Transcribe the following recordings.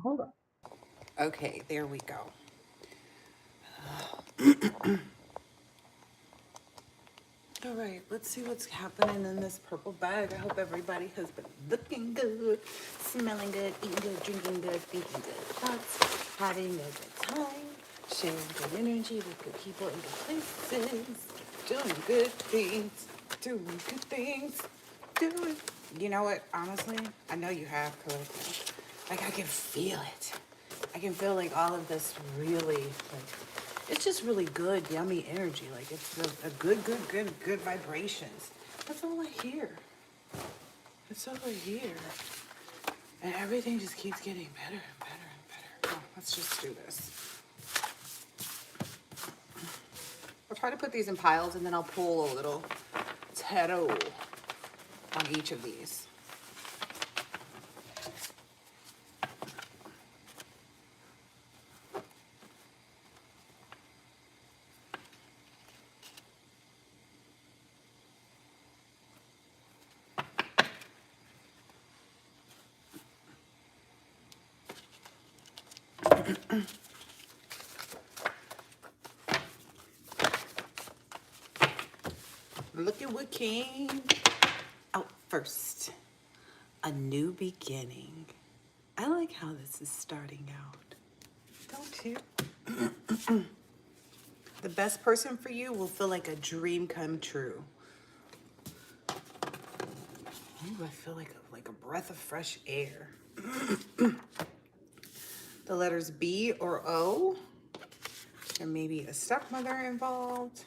Hold on. Okay, there we go. All right, let's see what's happening in this purple bag. I hope everybody has been looking good, smelling good, eating good, drinking good, thinking good thoughts, having a good time, sharing good energy with good people in good places, doing good things, doing good things, doing. You know what? Honestly, I know you have, Cause like I can feel it. I can feel like all of this really like it's just really good, yummy energy. Like it's a good vibrations. That's all I hear. That's all I hear. And everything just keeps getting better and better and better. Oh, let's just do this. I'll try to put these in piles and then I'll pull a little tarot on each of these. Look at what came out first. A new beginning. I like how this is starting out. Don't you? The best person for you will feel like a dream come true. Ooh, I feel like a breath of fresh air. The letters B or O. There may be a stepmother involved.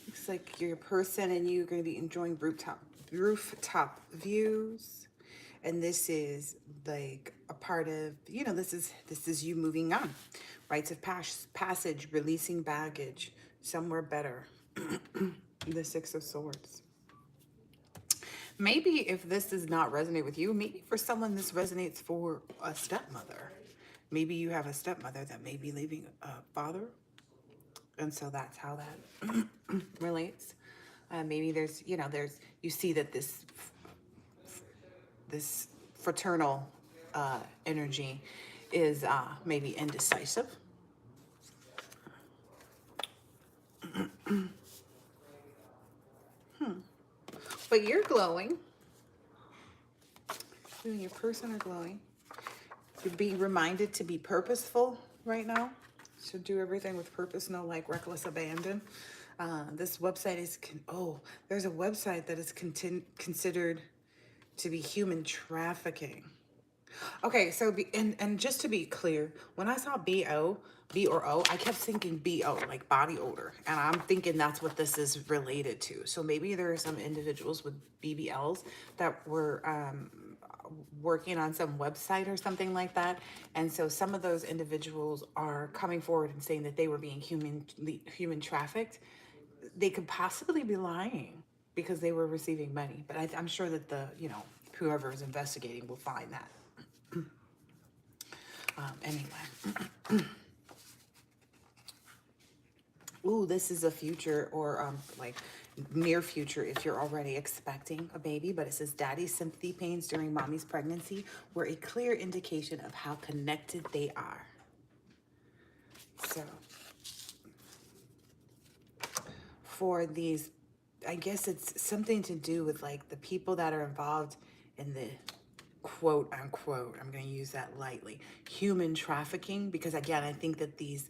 Looks like your person and you are going to be enjoying rooftop views. And this is like a part of, you know, this is you moving on. Rites of passage, releasing baggage, somewhere better. The Six of Swords. Maybe if this does not resonate with you, maybe for someone this resonates for a stepmother. Maybe you have a stepmother that may be leaving a father. And so that's how that relates. Maybe there's, you know, you see that this fraternal energy is maybe indecisive. But you're glowing. You and your person are glowing. You're being reminded to be purposeful right now. So do everything with purpose, no like reckless abandon. This website is, there's a website that is considered to be human trafficking. Okay, so and just to be clear, when I saw B or O, I kept thinking BO, like body odor, and I'm thinking that's what this is related to. So maybe there are some individuals with BBLs that were working on some website or something like that, and so some of those individuals are coming forward and saying that they were being human trafficked. They could possibly be lying because they were receiving money, but I'm sure that whoever is investigating will find that. Anyway. Ooh, this is a future or like near future if you're already expecting a baby, but it says daddy's sympathy pains during mommy's pregnancy were a clear indication of how connected they are. So for these, I guess it's something to do with like the people that are involved in the quote unquote, I'm going to use that lightly, human trafficking, because again, I think that these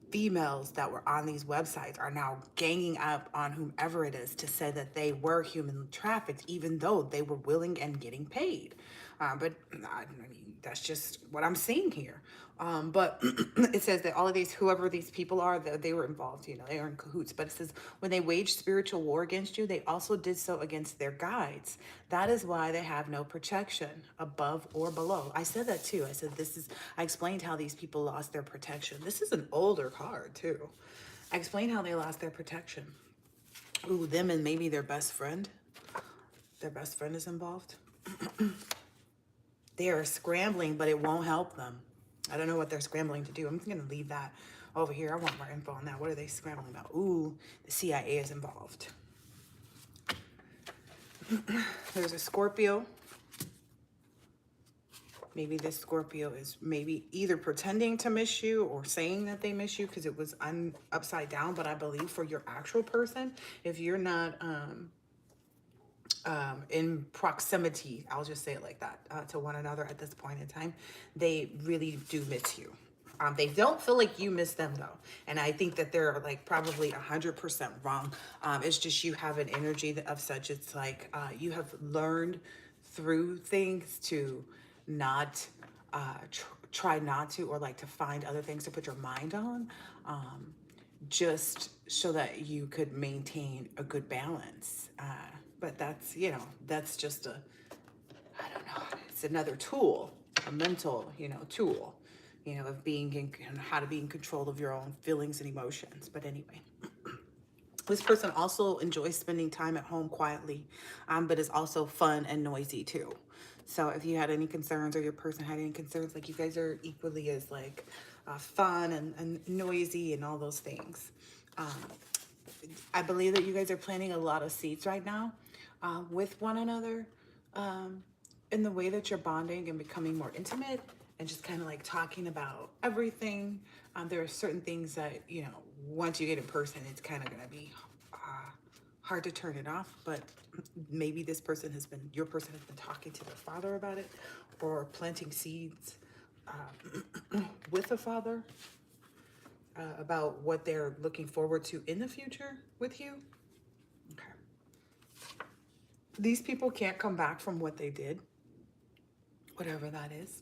females that were on these websites are now ganging up on whomever it is to say that they were human trafficked, even though they were willing and getting paid. But I mean, that's just what I'm seeing here. But it says that all of these, whoever these people are, they were involved, you know, they are in cahoots. But it says when they waged spiritual war against you, they also did so against their guides. That is why they have no protection above or below. I said that too. I said, I explained how these people lost their protection. This is an older card too. I explained how they lost their protection. Ooh, them and maybe their best friend. Their best friend is involved. They are scrambling, but it won't help them. I don't know what they're scrambling to do. I'm just going to leave that over here. I want more info on that. What are they scrambling about? Ooh, the CIA is involved. There's a Scorpio. Maybe this Scorpio is maybe either pretending to miss you or saying that they miss you because it was upside down. But I believe for your actual person, if you're not in proximity, I'll just say it like that, to one another at this point in time, they really do miss you. They don't feel like you miss them though. And I think that they're like probably 100% wrong. It's just you have an energy of such, it's like you have learned through things to not try not to, or like to find other things to put your mind on, just so that you could maintain a good balance. But that's, you know, that's just a, I don't know, it's another tool, a mental, you know, tool, you know, of being in, how to be in control of your own feelings and emotions. But anyway, this person also enjoys spending time at home quietly, but is also fun and noisy too. So if you had any concerns, or your person had any concerns, like you guys are equally as like fun and noisy and all those things. I believe that you guys are planting a lot of seeds right now with one another, in the way that you're bonding and becoming more intimate and just kind of like talking about everything. There are certain things that, you know, once you get in person, it's kind of going to be hard to turn it off. But maybe this person has been, your person has been talking to their father about it, or planting seeds with the father about what they're looking forward to in the future with you. Okay. These people can't come back from what they did, whatever that is.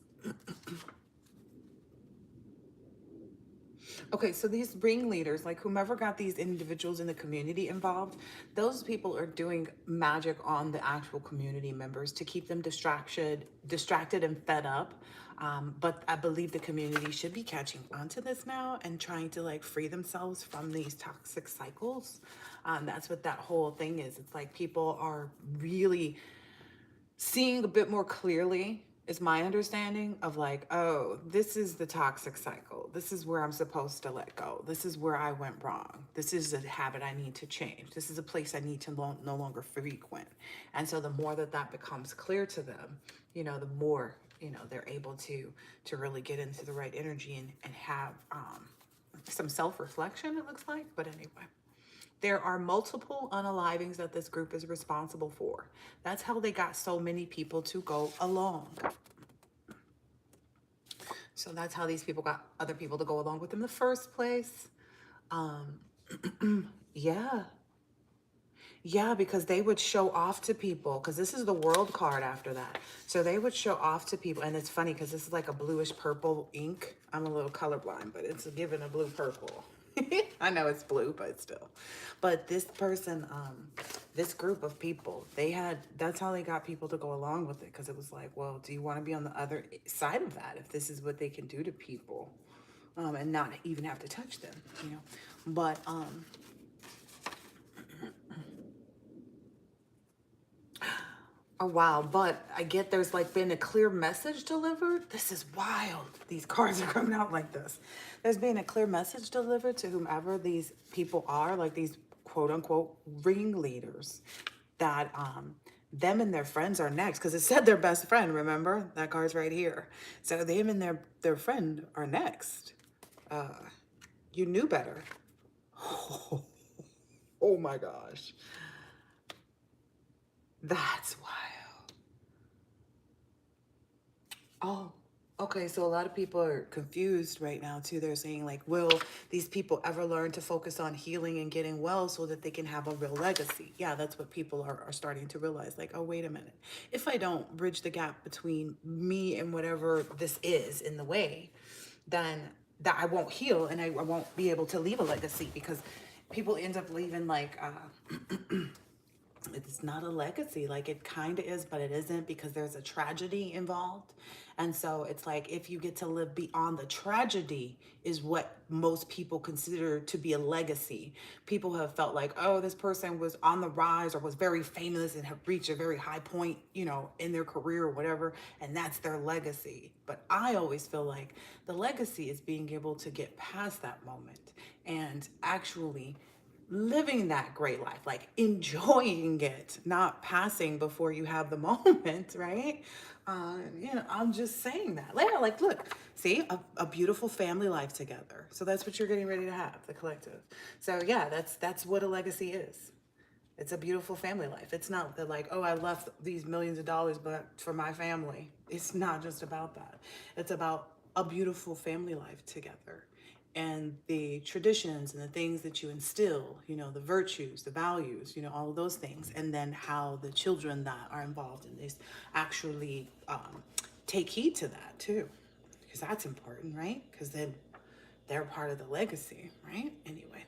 Okay, so these ringleaders, like whomever got these individuals in the community involved, those people are doing magic on the actual community members to keep them distracted and fed up. But I believe the community should be catching on to this now and trying to like free themselves from these toxic cycles. That's what that whole thing is. It's like people are really seeing a bit more clearly, is my understanding of like, oh, this is the toxic cycle. This is where I'm supposed to let go. This is where I went wrong. This is a habit I need to change. This is a place I need to no longer frequent. And so the more that that becomes clear to them, you know, the more, you know, they're able to really get into the right energy and have some self-reflection, it looks like. But anyway. There are multiple unalivings that this group is responsible for. That's how they got so many people to go along. So that's how these people got other people to go along with them in the first place. Yeah. Yeah, because they would show off to people, because this is the world card after that. So they would show off to people. And it's funny because this is like a bluish purple ink. I'm a little colorblind, but it's given a blue purple. I know it's blue, but still. But this person, this group of people, that's how they got people to go along with it. Because it was like, well, do you want to be on the other side of that if this is what they can do to people, and not even have to touch them, you know? But, oh, wow. But I get there's like been a clear message delivered. This is wild. These cards are coming out like this. There's been a clear message delivered to whomever these people are, like these quote unquote ringleaders, that them and their friends are next. Because it said their best friend, remember? That card's right here. So them and their friend are next. You knew better. Oh my gosh. That's wild. Oh, okay. So a lot of people are confused right now too. They're saying like, will these people ever learn to focus on healing and getting well so that they can have a real legacy? Yeah, that's what people are starting to realize. Like, oh, wait a minute. If I don't bridge the gap between me and whatever this is in the way, then that I won't heal and I won't be able to leave a legacy, because people end up leaving like, it's not a legacy. Like it kind of is, but it isn't, because there's a tragedy involved. And so it's like, if you get to live beyond the tragedy is what most people consider to be a legacy. People have felt like, oh, this person was on the rise or was very famous and have reached a very high point, you know, in their career or whatever, and that's their legacy. But I always feel like the legacy is being able to get past that moment and actually living that great life, like enjoying it, not passing before you have the moment, right? I'm just saying that. Yeah, like, look, see, a beautiful family life together. So that's what you're getting ready to have, the collective. So yeah, that's what a legacy is. It's a beautiful family life. It's not that like, oh, I left these millions of dollars, but for my family. It's not just about that. It's about a beautiful family life together and the traditions and the things that you instill, the virtues, the values, all of those things. And then how the children that are involved in this actually take heed to that too. Because that's important, right? Because then they're part of the legacy, right? Anyway.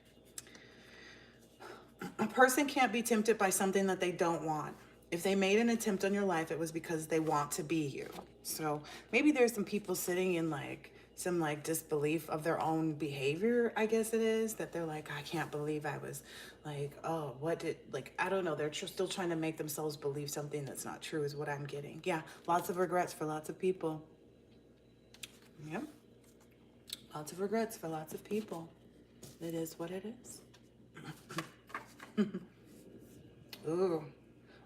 A person can't be tempted by something that they don't want. If they made an attempt on your life, it was because they want to be you. So maybe there's some people sitting in like some like disbelief of their own behavior, I guess it is, that they're like, I can't believe I was like, oh, what did, like, I don't know. They're still trying to make themselves believe something that's not true is what I'm getting. Yeah, lots of regrets for lots of people. Yep. Lots of regrets for lots of people. It is what it is. Ooh.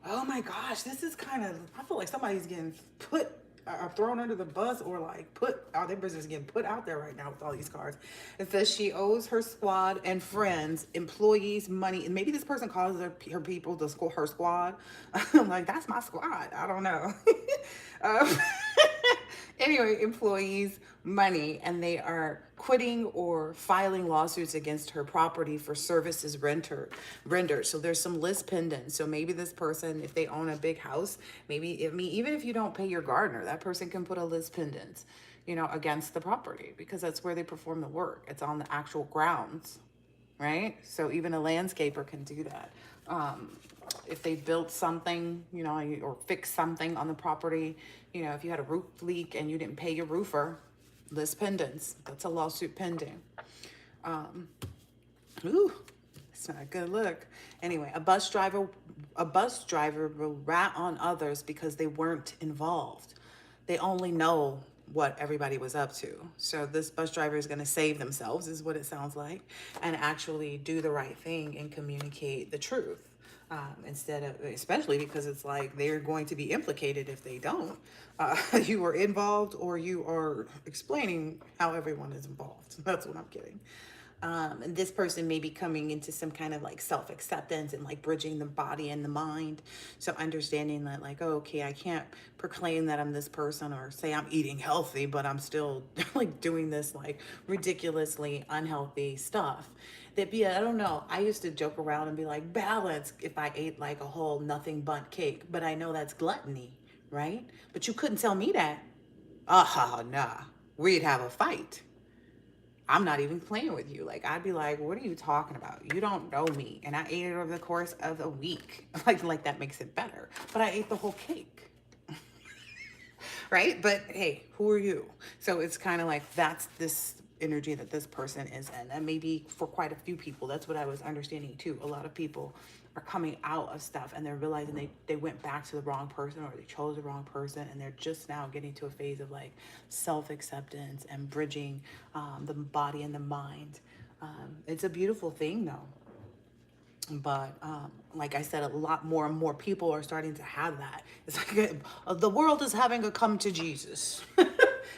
Oh my gosh, this is kind of, I feel like somebody's getting put or thrown under the bus or like their business getting put out there right now with all these cards. It says she owes her squad and friends, employees money. And maybe this person calls her people, her squad. I'm like, that's my squad. I don't know. um, anyway, employees money, and they are quitting or filing lawsuits against her property for services rendered. So there's some list pending. So maybe this person, if they own a big house, even if you don't pay your gardener, that person can put a list pendant, against the property, because that's where they perform the work. It's on the actual grounds, right? So even a landscaper can do that. If they built something, or fixed something on the property, if you had a roof leak and you didn't pay your roofer, list pendants, that's a lawsuit pending. Ooh, it's not a good look. Anyway, a bus driver will rat on others because they weren't involved. They only know what everybody was up to. So this bus driver is going to save themselves, is what it sounds like, and actually do the right thing and communicate the truth. Instead of, especially because it's like they're going to be implicated if they don't. You are involved, or you are explaining how everyone is involved. That's what I'm getting. And this person may be coming into some kind of like self-acceptance and like bridging the body and the mind. So understanding that like, oh, okay, I can't proclaim that I'm this person or say I'm eating healthy, but I'm still like doing this like ridiculously unhealthy stuff. I don't know. I used to joke around and be like, balance if I ate like a whole nothing but cake, but I know that's gluttony, right? But you couldn't tell me that. Nah. We'd have a fight. I'm not even playing with you. Like, I'd be like, what are you talking about? You don't know me. And I ate it over the course of a week. Like that makes it better. But I ate the whole cake. Right? But hey, who are you? So it's kind of like that's this energy that this person is in. And maybe for quite a few people, that's what I was understanding too. A lot of people are coming out of stuff and they're realizing they went back to the wrong person, or they chose the wrong person, and they're just now getting to a phase of like self-acceptance and bridging the body and the mind. It's a beautiful thing though. But like I said, a lot more and more people are starting to have that. It's like the world is having a come to Jesus.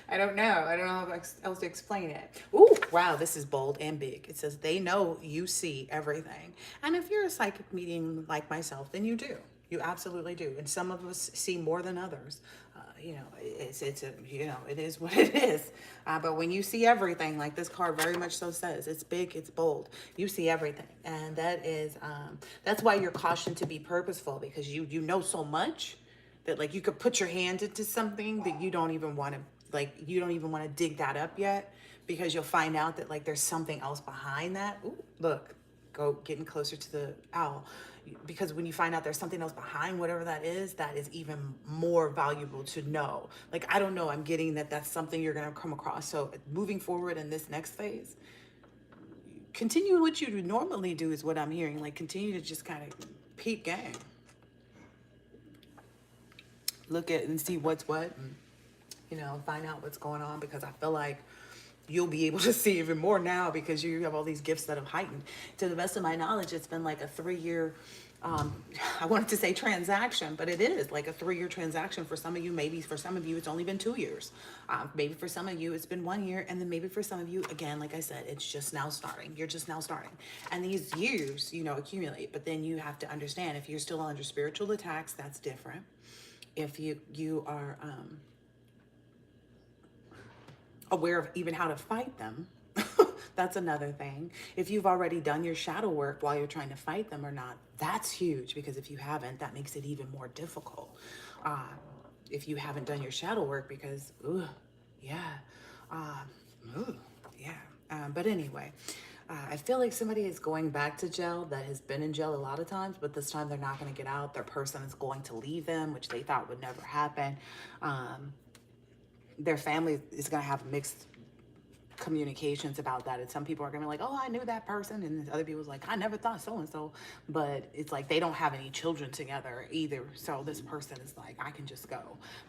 I don't know how else to explain it. Ooh, wow, this is bold and big. It says they know you see everything. And if you're a psychic medium like myself, then you do. You absolutely do. And some of us see more than others. It is what it is. But when you see everything, like this card very much so says, it's big, it's bold. You see everything. And that's why you're cautioned to be purposeful, because you know so much that like you could put your hand into something that you don't even want to dig that up yet, because you'll find out that like there's something else behind that. Ooh, look, go getting closer to the owl. Because when you find out there's something else behind whatever that is even more valuable to know. Like, I don't know, I'm getting that that's something you're going to come across. So moving forward in this next phase, continue what you normally do is what I'm hearing. Like, continue to just kind of peep game. Look at and see what's what, and, find out what's going on, because I feel like you'll be able to see even more now because you have all these gifts that have heightened. To the best of my knowledge, it's been like a 3-year I wanted to say transaction, but it is like a 3-year transaction for some of you. Maybe for some of you, it's only been 2 years. Maybe for some of you, it's been 1 year. And then maybe for some of you, again, like I said, it's just now starting. You're just now starting. And these years, accumulate. But then you have to understand, if you're still under spiritual attacks, that's different. If you are aware of even how to fight them, that's another thing. If you've already done your shadow work while you're trying to fight them or not, that's huge, because if you haven't, that makes it even more difficult. If you haven't done your shadow work, because, yeah, ooh, yeah. But anyway, I feel like somebody is going back to jail that has been in jail a lot of times, but this time they're not going to get out. Their person is going to leave them, which they thought would never happen. Their family is going to have mixed communications about that, and some people are gonna be like, oh, I knew that person, and other people's like, I never thought so and so. But it's like they don't have any children together either, so this person is like, I can just go.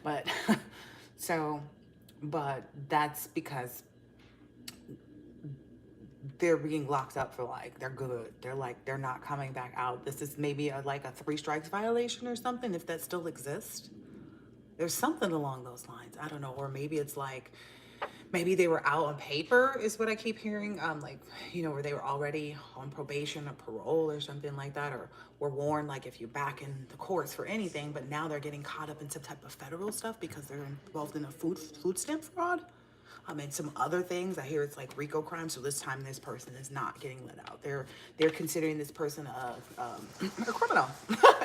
But but that's because they're being locked up for, like, they're good, they're not coming back out. This is maybe like a 3 strikes violation or something, if that still exists. There's something along those lines, I don't know. Or maybe it's like, maybe they were out on paper, is what I keep hearing. Like, where they were already on probation or parole or something like that, or were warned, like, if you're back in the courts for anything, but now they're getting caught up in some type of federal stuff because they're involved in a food stamp fraud. And some other things. I hear it's like RICO crime. So this time this person is not getting let out. They're considering this person a criminal,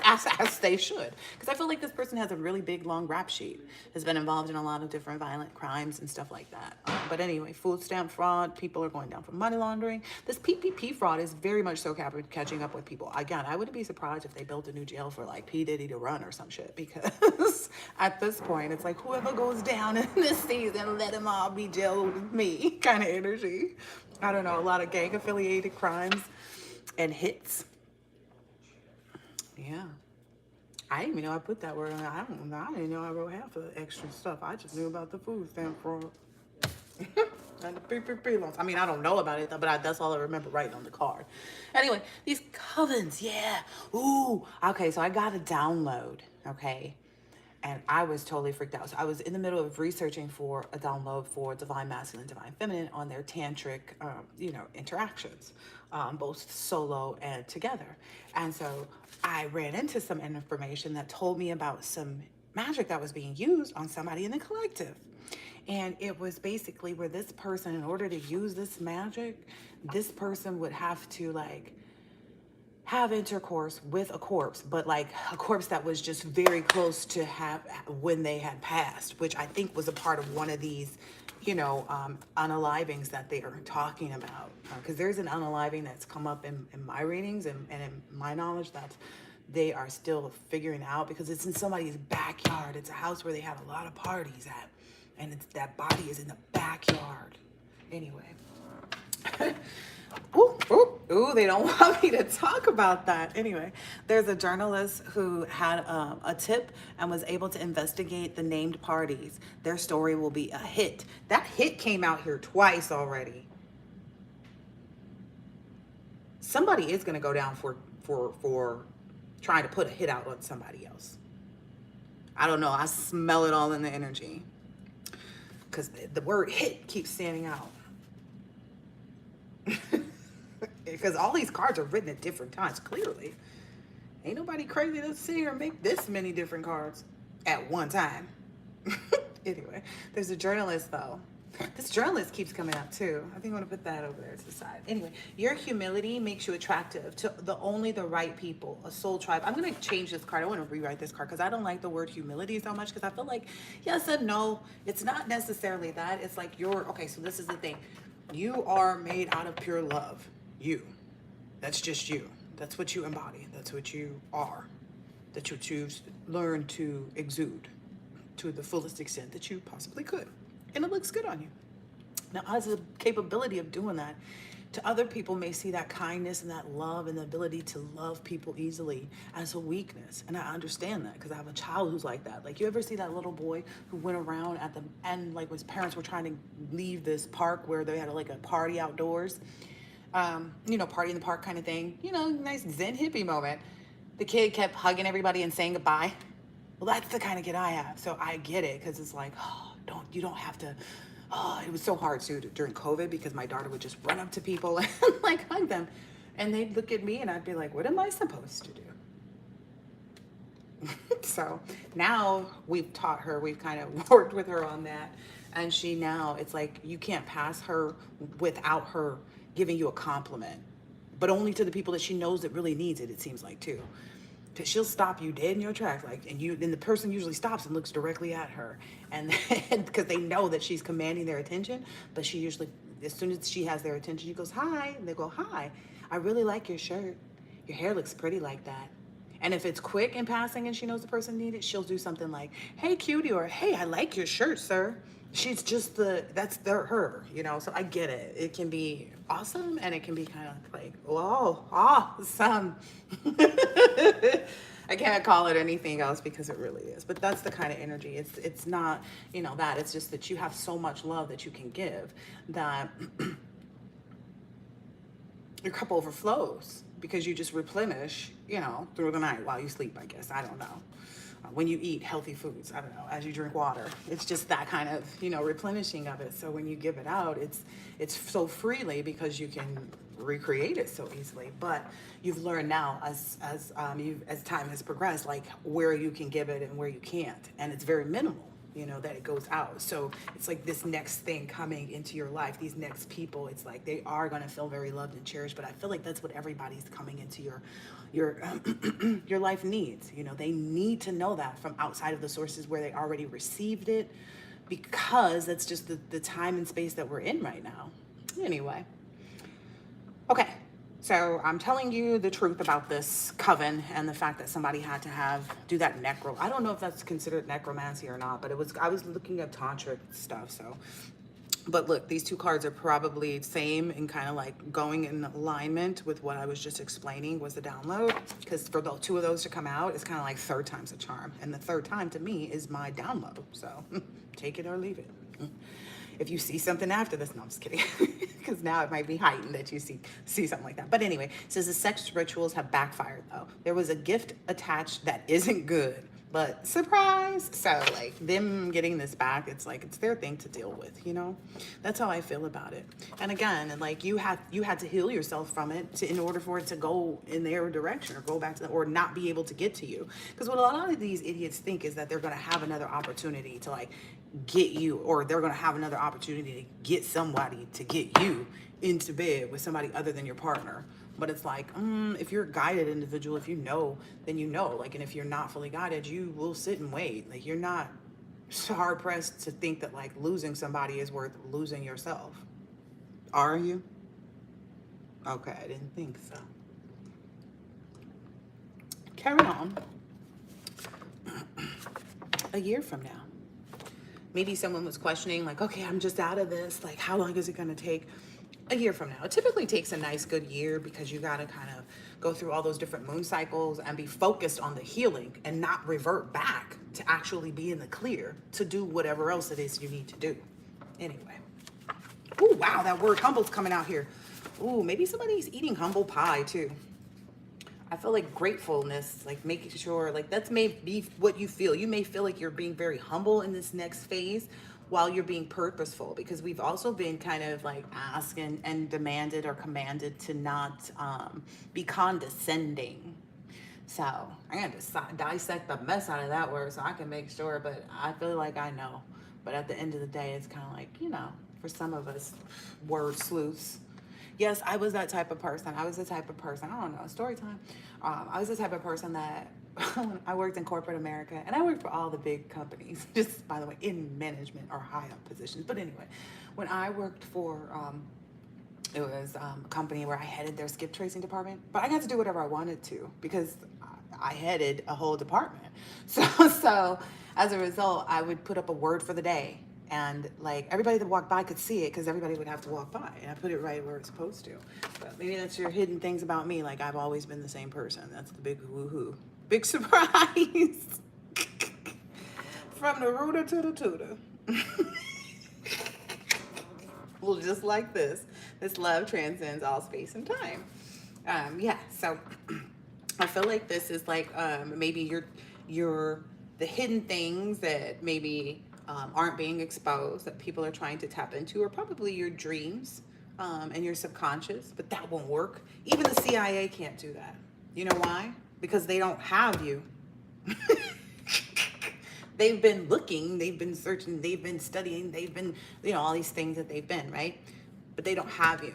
as they should. Because I feel like this person has a really big, long rap sheet. Has been involved in a lot of different violent crimes and stuff like that. But anyway, food stamp fraud. People are going down for money laundering. This PPP fraud is very much so catching up with people. Again, I wouldn't be surprised if they built a new jail for, like, P. Diddy to run or some shit. Because at this point, it's like, whoever goes down in this season, let them all be jailed with me kind of energy. I don't know, a lot of gang affiliated crimes and hits. Yeah. I didn't even know I put that word on. I didn't know I wrote half of the extra stuff. I just knew about the food stamp fraud. And the PPP loans. I mean, I don't know about it, but that's all I remember writing on the card. Anyway, these covens, yeah. Ooh, okay, so I got a download, okay? And I was totally freaked out. So I was in the middle of researching for a download for Divine Masculine, Divine Feminine on their tantric, interactions, both solo and together. And so I ran into some information that told me about some magic that was being used on somebody in the collective. And it was basically where this person, in order to use this magic, this person would have to, like, have intercourse with a corpse, but like a corpse that was just very close to have when they had passed, which I think was a part of one of these, unalivings that they are talking about. Because there's an unaliving that's come up in my readings and in my knowledge that they are still figuring out, because it's in somebody's backyard. It's a house where they had a lot of parties at, and that body is in the backyard. Anyway. Ooh, they don't want me to talk about that. Anyway, there's a journalist who had a tip and was able to investigate the named parties. Their story will be a hit. That hit came out here twice already. Somebody is going to go down for trying to put a hit out on somebody else. I don't know. I smell it all in the energy, because the word hit keeps standing out. Because all these cards are written at different times, clearly. Ain't nobody crazy to sit here and make this many different cards at one time. Anyway, there's a journalist, though. This journalist keeps coming up, too. I think I'm going to put that over there to the side. Anyway, your humility makes you attractive to only the right people, a soul tribe. I'm going to change this card. I want to rewrite this card because I don't like the word humility so much, because I feel like yes and no. It's not necessarily that. It's like okay, so this is the thing. You are made out of pure love. You. That's just you. That's what you embody. That's what you are. That you choose, learn to exude to the fullest extent that you possibly could. And it looks good on you. Now, as a capability of doing that, to other people may see that kindness and that love and the ability to love people easily as a weakness. And I understand that, because I have a child who's like that. Like, you ever see that little boy who went around at the end, like, his parents were trying to leave this park where they had like a party outdoors, party in the park kind of thing, nice Zen hippie moment. The kid kept hugging everybody and saying goodbye. Well, that's the kind of kid I have. So I get it because it's like, oh, you don't have to. Oh, it was so hard too during COVID because my daughter would just run up to people and like hug them. And they'd look at me and I'd be like, what am I supposed to do? So now we've taught her, we've kind of worked with her on that. And she now, it's like you can't pass her without her giving you a compliment, but only to the people that she knows that really needs it, it seems like too. 'Cause she'll stop you dead in your tracks, like, and the person usually stops and looks directly at her, and because they know that she's commanding their attention, but she usually, as soon as she has their attention, she goes, hi, and they go, hi, I really like your shirt. Your hair looks pretty like that. And if it's quick in passing and she knows the person needs it, she'll do something like, hey, cutie, or hey, I like your shirt, sir. She's just her, you know? So I get it. It can be awesome and it can be kind of like, whoa, awesome. I can't call it anything else because it really is. But that's the kind of energy. It's not, you know, that. It's just that you have so much love that you can give that your cup overflows because you just replenish, you know, through the night while you sleep, I guess. I don't know. When you eat healthy foods, I don't know, as you drink water. It's just that kind of, you know, replenishing of it. So when you give it out, it's so freely because you can recreate it so easily. But you've learned now as time has progressed, like where you can give it and where you can't. And it's very minimal, you know, that it goes out. So it's like this next thing coming into your life, these next people, it's like they are going to feel very loved and cherished. But I feel like that's what everybody's coming into your your life needs. You know, they need to know that from outside of the sources where they already received it, because that's just the time and space that we're in right now. Anyway, okay. So I'm telling you the truth about this coven and the fact that somebody had to do that I don't know if that's considered necromancy or not, but I was looking at tantric stuff. So, but look, these two cards are probably same and kind of like going in alignment with what I was just explaining was the download. Because for the two of those to come out, it's kind of like third time's a charm. And the third time to me is my download. So take it or leave it. If you see something after this, no, I'm just kidding. Because now it might be heightened that you see something like that. But anyway, it says the sex rituals have backfired though. There was a gift attached that isn't good, but surprise. So like them getting this back, it's like, it's their thing to deal with, you know? That's how I feel about it. And again, like you had to heal yourself from it in order for it to go in their direction or go back to or not be able to get to you. Because what a lot of these idiots think is that they're going to have another opportunity to like get you, or they're going to have another opportunity to get somebody to get you into bed with somebody other than your partner. But it's like, if you're a guided individual, if you know, then you know. Like, and if you're not fully guided, you will sit and wait. Like, you're not hard pressed to think that like losing somebody is worth losing yourself. Are you? Okay, I didn't think so. Carry on. A year from now, maybe someone was questioning like, okay, I'm just out of this. Like, how long is it going to take? A year from now. It typically takes a nice good year because you got to kind of go through all those different moon cycles and be focused on the healing and not revert back to actually be in the clear to do whatever else it is you need to do. Anyway. Oh, wow, that word humble's coming out here. Ooh, maybe somebody's eating humble pie too. I feel like gratefulness, like making sure, like that's may be what you feel. You may feel like you're being very humble in this next phase while you're being purposeful, because we've also been kind of like asked and demanded or commanded to not be condescending. So I'm going to dissect the mess out of that word so I can make sure, but I feel like I know. But at the end of the day, it's kind of like, you know, for some of us, word sleuths. Yes, I was that type of person. I was the type of person, I don't know, story time. I was the type of person that I worked in corporate America, and I worked for all the big companies, just by the way, in management or high up positions. But anyway, when I worked for, it was a company where I headed their skip tracing department, but I got to do whatever I wanted to because I headed a whole department. So as a result, I would put up a word for the day. And like everybody that walked by could see it because everybody would have to walk by. And I put it right where it's supposed to. But maybe that's your hidden things about me. Like I've always been the same person. That's the big woohoo. Big surprise. From the rooter to the tutor. Well, just like this love transcends all space and time. Yeah, so I feel like this is like maybe your the hidden things that maybe aren't being exposed that people are trying to tap into, or probably your dreams and your subconscious, but that won't work. Even the CIA can't do that. You know why? Because they don't have you. They've been looking, they've been searching, they've been studying, they've been, all these things that they've been, right? But they don't have you.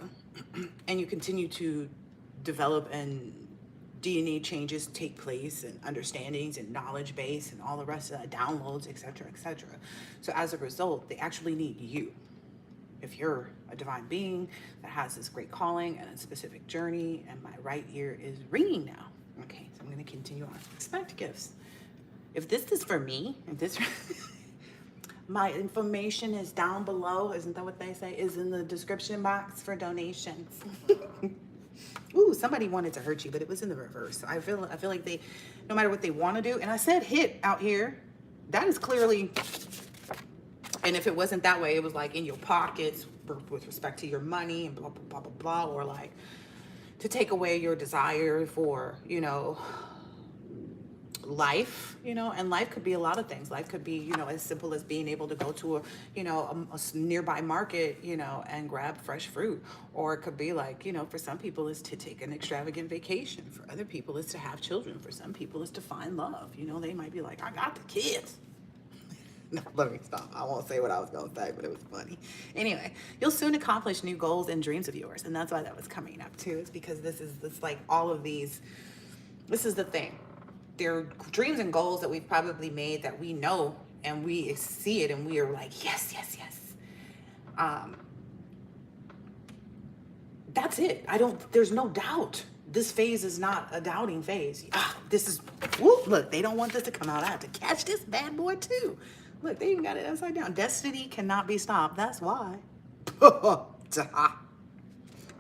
And you continue to develop, and DNA changes take place, and understandings and knowledge base and all the rest of that, downloads, etc., etc. So as a result, they actually need you. If you're a divine being that has this great calling and a specific journey, and my right ear is ringing now. Okay, so I'm going to continue on. Expect gifts. If this is for me, if this my information is down below, isn't that what they say? Is in the description box for donations. Ooh, somebody wanted to hurt you, but it was in the reverse. So I feel like they, no matter what they want to do, and I said hit out here, that is clearly, and if it wasn't that way, it was like in your pockets with respect to your money and blah, blah, blah, blah, blah, or like to take away your desire for, life, and life could be a lot of things. Life could be, as simple as being able to go to a nearby market, and grab fresh fruit. Or it could be like, for some people is to take an extravagant vacation. For other people is to have children. For some people is to find love. They might be like, I got the kids. No, let me stop. I won't say what I was going to say, but it was funny. Anyway, you'll soon accomplish new goals and dreams of yours. And that's why that was coming up too. It's because this like all of these, this is the thing. There are dreams and goals that we've probably made that we know and we see it and we are like, yes, yes, yes. That's it. There's no doubt. This phase is not a doubting phase. This is, whoop, look, they don't want this to come out. I have to catch this bad boy too. Look, they even got it upside down. Destiny cannot be stopped. That's why.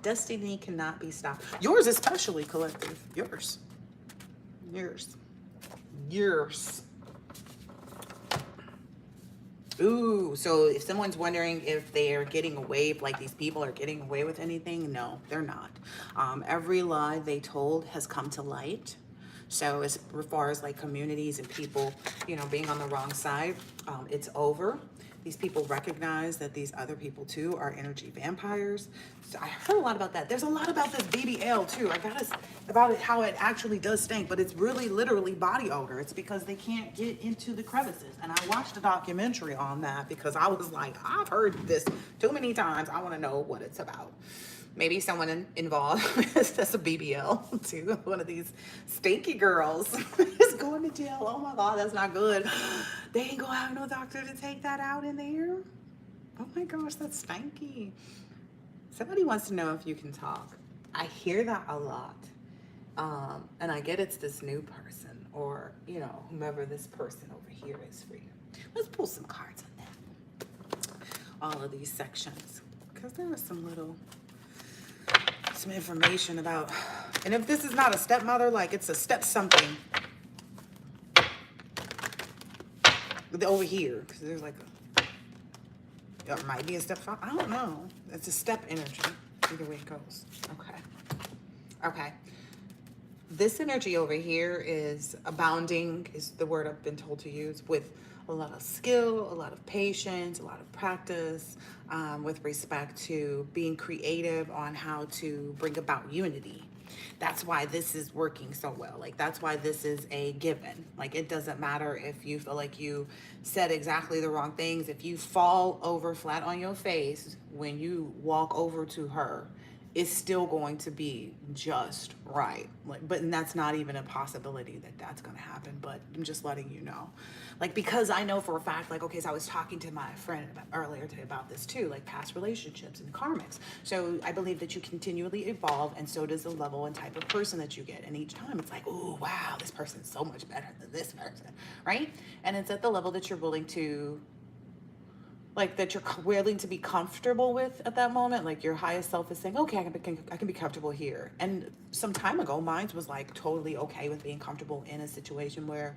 Destiny cannot be stopped. Yours especially, collective. Yours. Ooh, so if someone's wondering if they are getting away, if like these people are getting away with anything, no, they're not. Every lie they told has come to light. So as far as like communities and people, being on the wrong side, it's over. These people recognize that these other people too are energy vampires. So I heard a lot about that. There's a lot about this BBL too. I got about it, how it actually does stink, but it's really literally body odor. It's because they can't get into the crevices. And I watched a documentary on that because I was like, I've heard this too many times. I want to know what it's about. Maybe someone involved that's a BBL too. One of these stinky girls is going to jail. Oh my God, that's not good. They ain't gonna have no doctor to take that out in there. Oh my gosh, that's stanky. Somebody wants to know if you can talk. I hear that a lot. And I get it's this new person or, whomever this person over here is for you. Let's pull some cards on that. All of these sections. Because there was some information about, and if this is not a stepmother, like it's a step something over here, because there's like it might be a stepfather. I don't know. It's a step energy. Either way it goes. Okay. This energy over here is abounding, is the word I've been told to use, with a lot of skill, a lot of patience, a lot of practice, with respect to being creative on how to bring about unity. That's why this is working so well. Like, that's why this is a given. Like, it doesn't matter if you feel like you said exactly the wrong things. If you fall over flat on your face when you walk over to her, it's still going to be just right. Like, but and that's not even a possibility that that's going to happen. But I'm just letting you know, like, because I know for a fact, like, okay, so I was talking to my friend earlier today about this too, like past relationships and karmics. So I believe that you continually evolve, and so does the level and type of person that you get. And each time it's like, oh wow, this person's so much better than this person, right? And it's at the level that you're willing to, like, that you're willing to be comfortable with at that moment. Like, your highest self is saying, okay, I can be comfortable here. And some time ago, mine was like totally okay with being comfortable in a situation where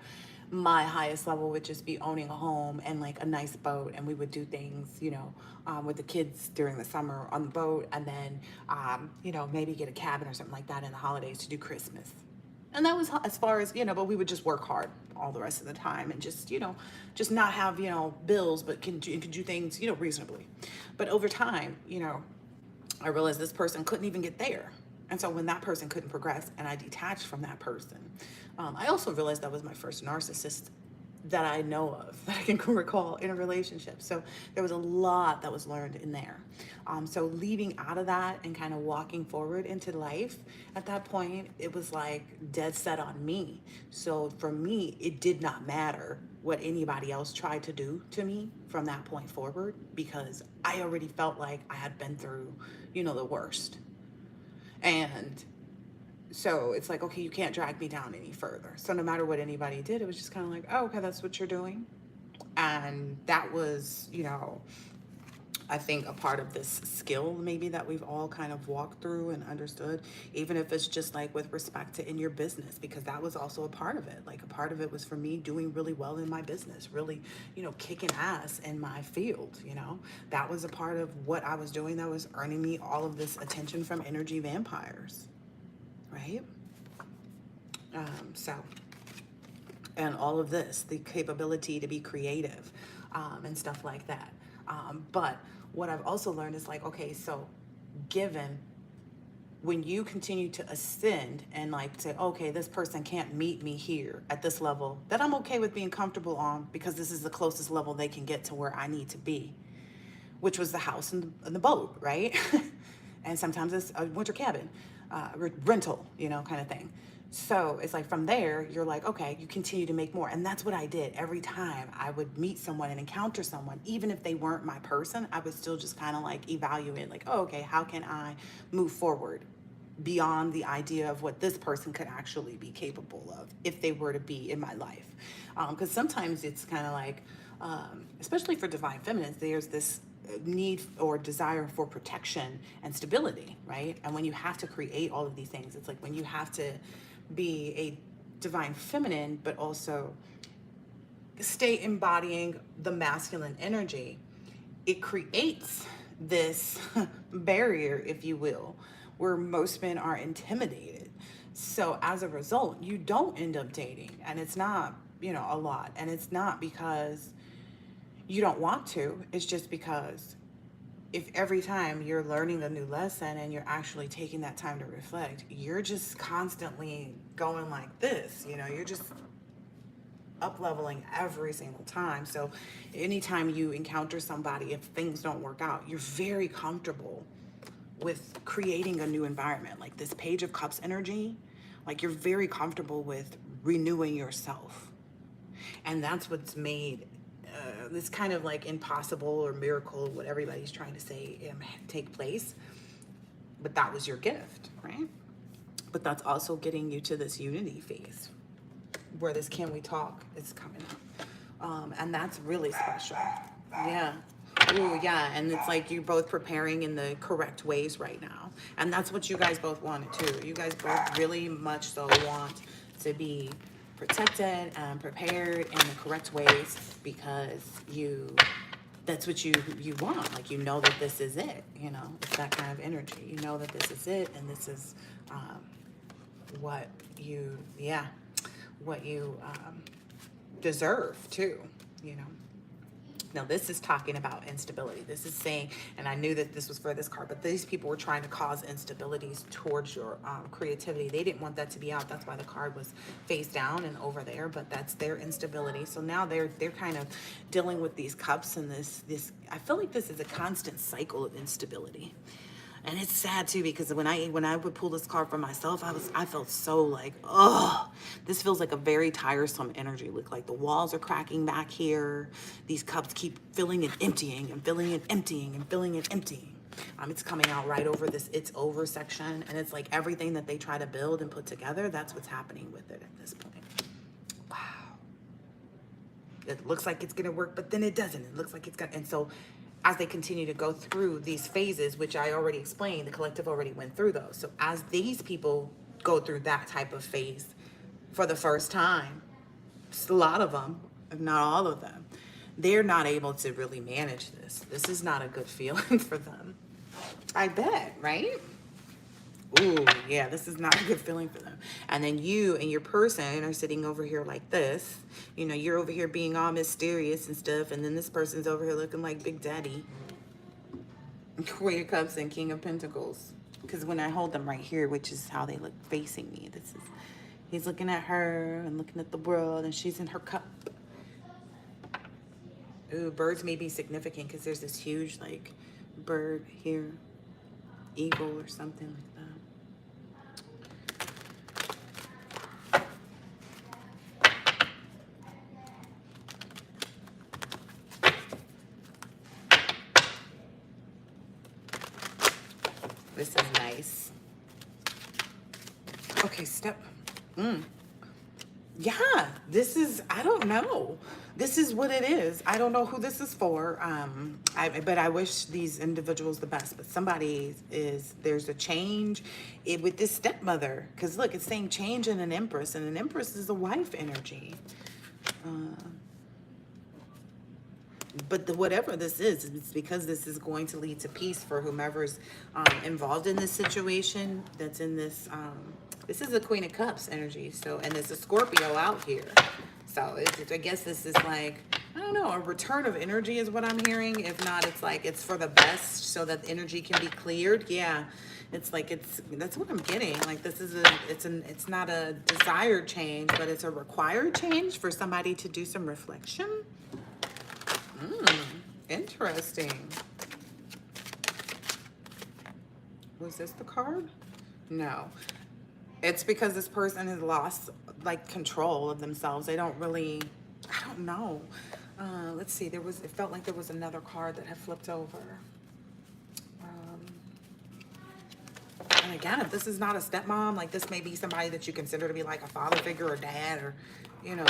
my highest level would just be owning a home and like a nice boat, and we would do things, with the kids during the summer on the boat, and then maybe get a cabin or something like that in the holidays to do Christmas. And that was as far as, but we would just work hard all the rest of the time and just, just not have, bills, but can do things, reasonably. But over time, I realized this person couldn't even get there. And so when that person couldn't progress and I detached from that person, I also realized that was my first narcissist that I know of, that I can recall in a relationship. So there was a lot that was learned in there. So leaving out of that and kind of walking forward into life, at that point, it was like dead set on me. So for me, it did not matter what anybody else tried to do to me from that point forward, because I already felt like I had been through, the worst. And so it's like, okay, you can't drag me down any further. So no matter what anybody did, it was just kind of like, oh, okay, that's what you're doing. And that was, I think a part of this skill maybe that we've all kind of walked through and understood, even if it's just like with respect to in your business, because that was also a part of it. Like a part of it was for me doing really well in my business, really, kicking ass in my field, that was a part of what I was doing that was earning me all of this attention from energy vampires, right? So, and all of this, the capability to be creative, and stuff like that. But what I've also learned is like, okay, so given when you continue to ascend and like say, okay, this person can't meet me here at this level that I'm okay with being comfortable on because this is the closest level they can get to where I need to be, which was the house and the boat, right? And sometimes it's a winter cabin, rental, kind of thing. So it's like from there, you're like, okay, you continue to make more. And that's what I did every time I would meet someone and encounter someone, even if they weren't my person, I would still just kind of like evaluate, like, oh, okay, how can I move forward beyond the idea of what this person could actually be capable of if they were to be in my life? Because sometimes it's kind of like, especially for divine feminines, there's this need or desire for protection and stability, right? And when you have to create all of these things, it's like when you have to be a divine feminine, but also stay embodying the masculine energy, it creates this barrier, if you will, where most men are intimidated. So as a result, you don't end up dating, and it's not, a lot. And it's not because you don't want to, it's just because if every time you're learning a new lesson and you're actually taking that time to reflect, you're just constantly going like this, you're just up leveling every single time. So anytime you encounter somebody, if things don't work out, you're very comfortable with creating a new environment. Like this Page of Cups energy, like you're very comfortable with renewing yourself. And that's what's made this kind of like impossible or miracle, what everybody's trying to say, take place. But that was your gift, right? But that's also getting you to this unity phase where this Can We Talk is coming up. And that's really special. Yeah. Ooh, yeah. And it's like you're both preparing in the correct ways right now. And that's what you guys both wanted too. You guys both really much so want to be protected and prepared in the correct ways because that's what you want. Like, that this is it, it's that kind of energy. That this is it, and this is what you deserve too, Now, this is talking about instability. This is saying, and I knew that this was for this card, but these people were trying to cause instabilities towards your creativity. They didn't want that to be out. That's why the card was face down and over there, but that's their instability. So now they're kind of dealing with these cups and this. I feel like this is a constant cycle of instability. And it's sad too, because when I would pull this card for myself, I felt so like, oh, this feels like a very tiresome energy. Look, like the walls are cracking back here. These cups keep filling and emptying and filling and emptying and filling and emptying. It's coming out right over this "it's over" section, and it's like everything that they try to build and put together, that's what's happening with it at this point. Wow. It looks like it's gonna work, but then it doesn't. It looks like it's gonna, and so as they continue to go through these phases, which I already explained, the collective already went through those. So as these people go through that type of phase for the first time, a lot of them, if not all of them, they're not able to really manage this. This is not a good feeling for them. I bet, right? Ooh, yeah, this is not a good feeling for them. And then you and your person are sitting over here like this. You know, you're over here being all mysterious and stuff. And then this person's over here looking like Big Daddy. Queen of Cups and King of Pentacles. Because when I hold them right here, which is how they look facing me, this is, he's looking at her and looking at the world, and she's in her cup. Ooh, birds may be significant because there's this huge, like, bird here. Eagle or something like that. This is nice. Okay, step. Yeah, this is, I don't know. This is what it is. I don't know who this is for. But I wish these individuals the best. But somebody is, there's a change with this stepmother. Because look, it's saying change in an empress. And an empress is a wife energy. But whatever this is, it's because this is going to lead to peace for whomever's involved in this situation. That's in this. This is the Queen of Cups energy. So, and there's a Scorpio out here. So I guess this is like, I don't know, a return of energy is what I'm hearing. If not, it's like it's for the best, so that energy can be cleared. Yeah, it's like that's what I'm getting. Like this is it's not a desired change, but it's a required change for somebody to do some reflection. Interesting. Was this the card? No. It's because this person has lost, like, control of themselves. They don't really, I don't know. Let's see. It felt like there was another card that had flipped over. And again, if this is not a stepmom, like this may be somebody that you consider to be like a father figure or dad or, you know,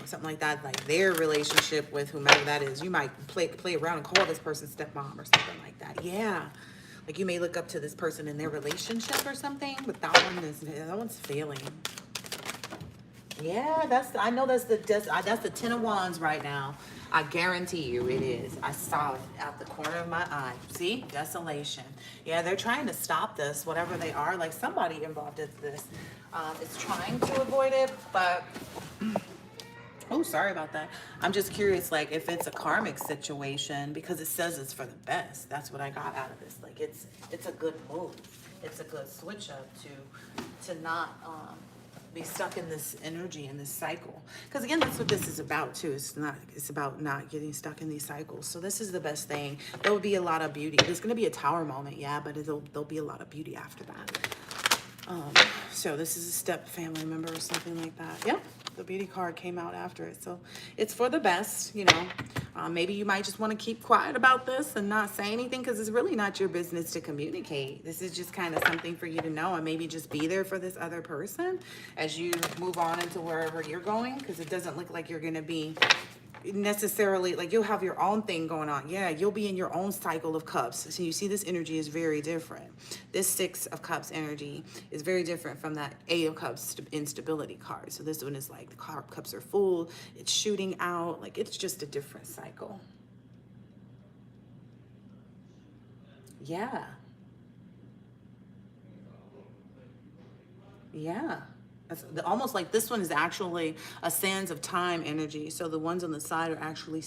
something like that. Like their relationship with whomever that is. You might play around and call this person stepmom or something like that. Yeah. Like you may look up to this person in their relationship or something, but that one's failing. Yeah, I know that's the 10 of Wands right now. I guarantee you it is. I saw it out the corner of my eye. See? Desolation. Yeah, they're trying to stop this, whatever they are. Like somebody involved in this is trying to avoid it, but oh, sorry about that. I'm just curious, like, if it's a karmic situation, because it says it's for the best. That's what I got out of this. Like, it's a good move. It's a good switch up to not be stuck in this energy, in this cycle. Because again, that's what this is about too. It's about not getting stuck in these cycles. So this is the best thing. There will be a lot of beauty. There's going to be a tower moment, yeah, but there'll be a lot of beauty after that. So this is a step family member or something like that. Yep, the beauty card came out after it. So it's for the best, you know. Maybe you might just want to keep quiet about this and not say anything because it's really not your business to communicate. This is just kind of something for you to know, and maybe just be there for this other person as you move on into wherever you're going, because it doesn't look like you're going to be necessarily, like, you'll have your own thing going on. Yeah, you'll be in your own cycle of cups. So you see this energy is very different. This 6 of Cups energy is very different from that 8 of Cups instability card. So this one is like the cups are full, it's shooting out, like it's just a different cycle. Yeah. Yeah. Almost like this one is actually a sands of time energy. So the ones on the side are actually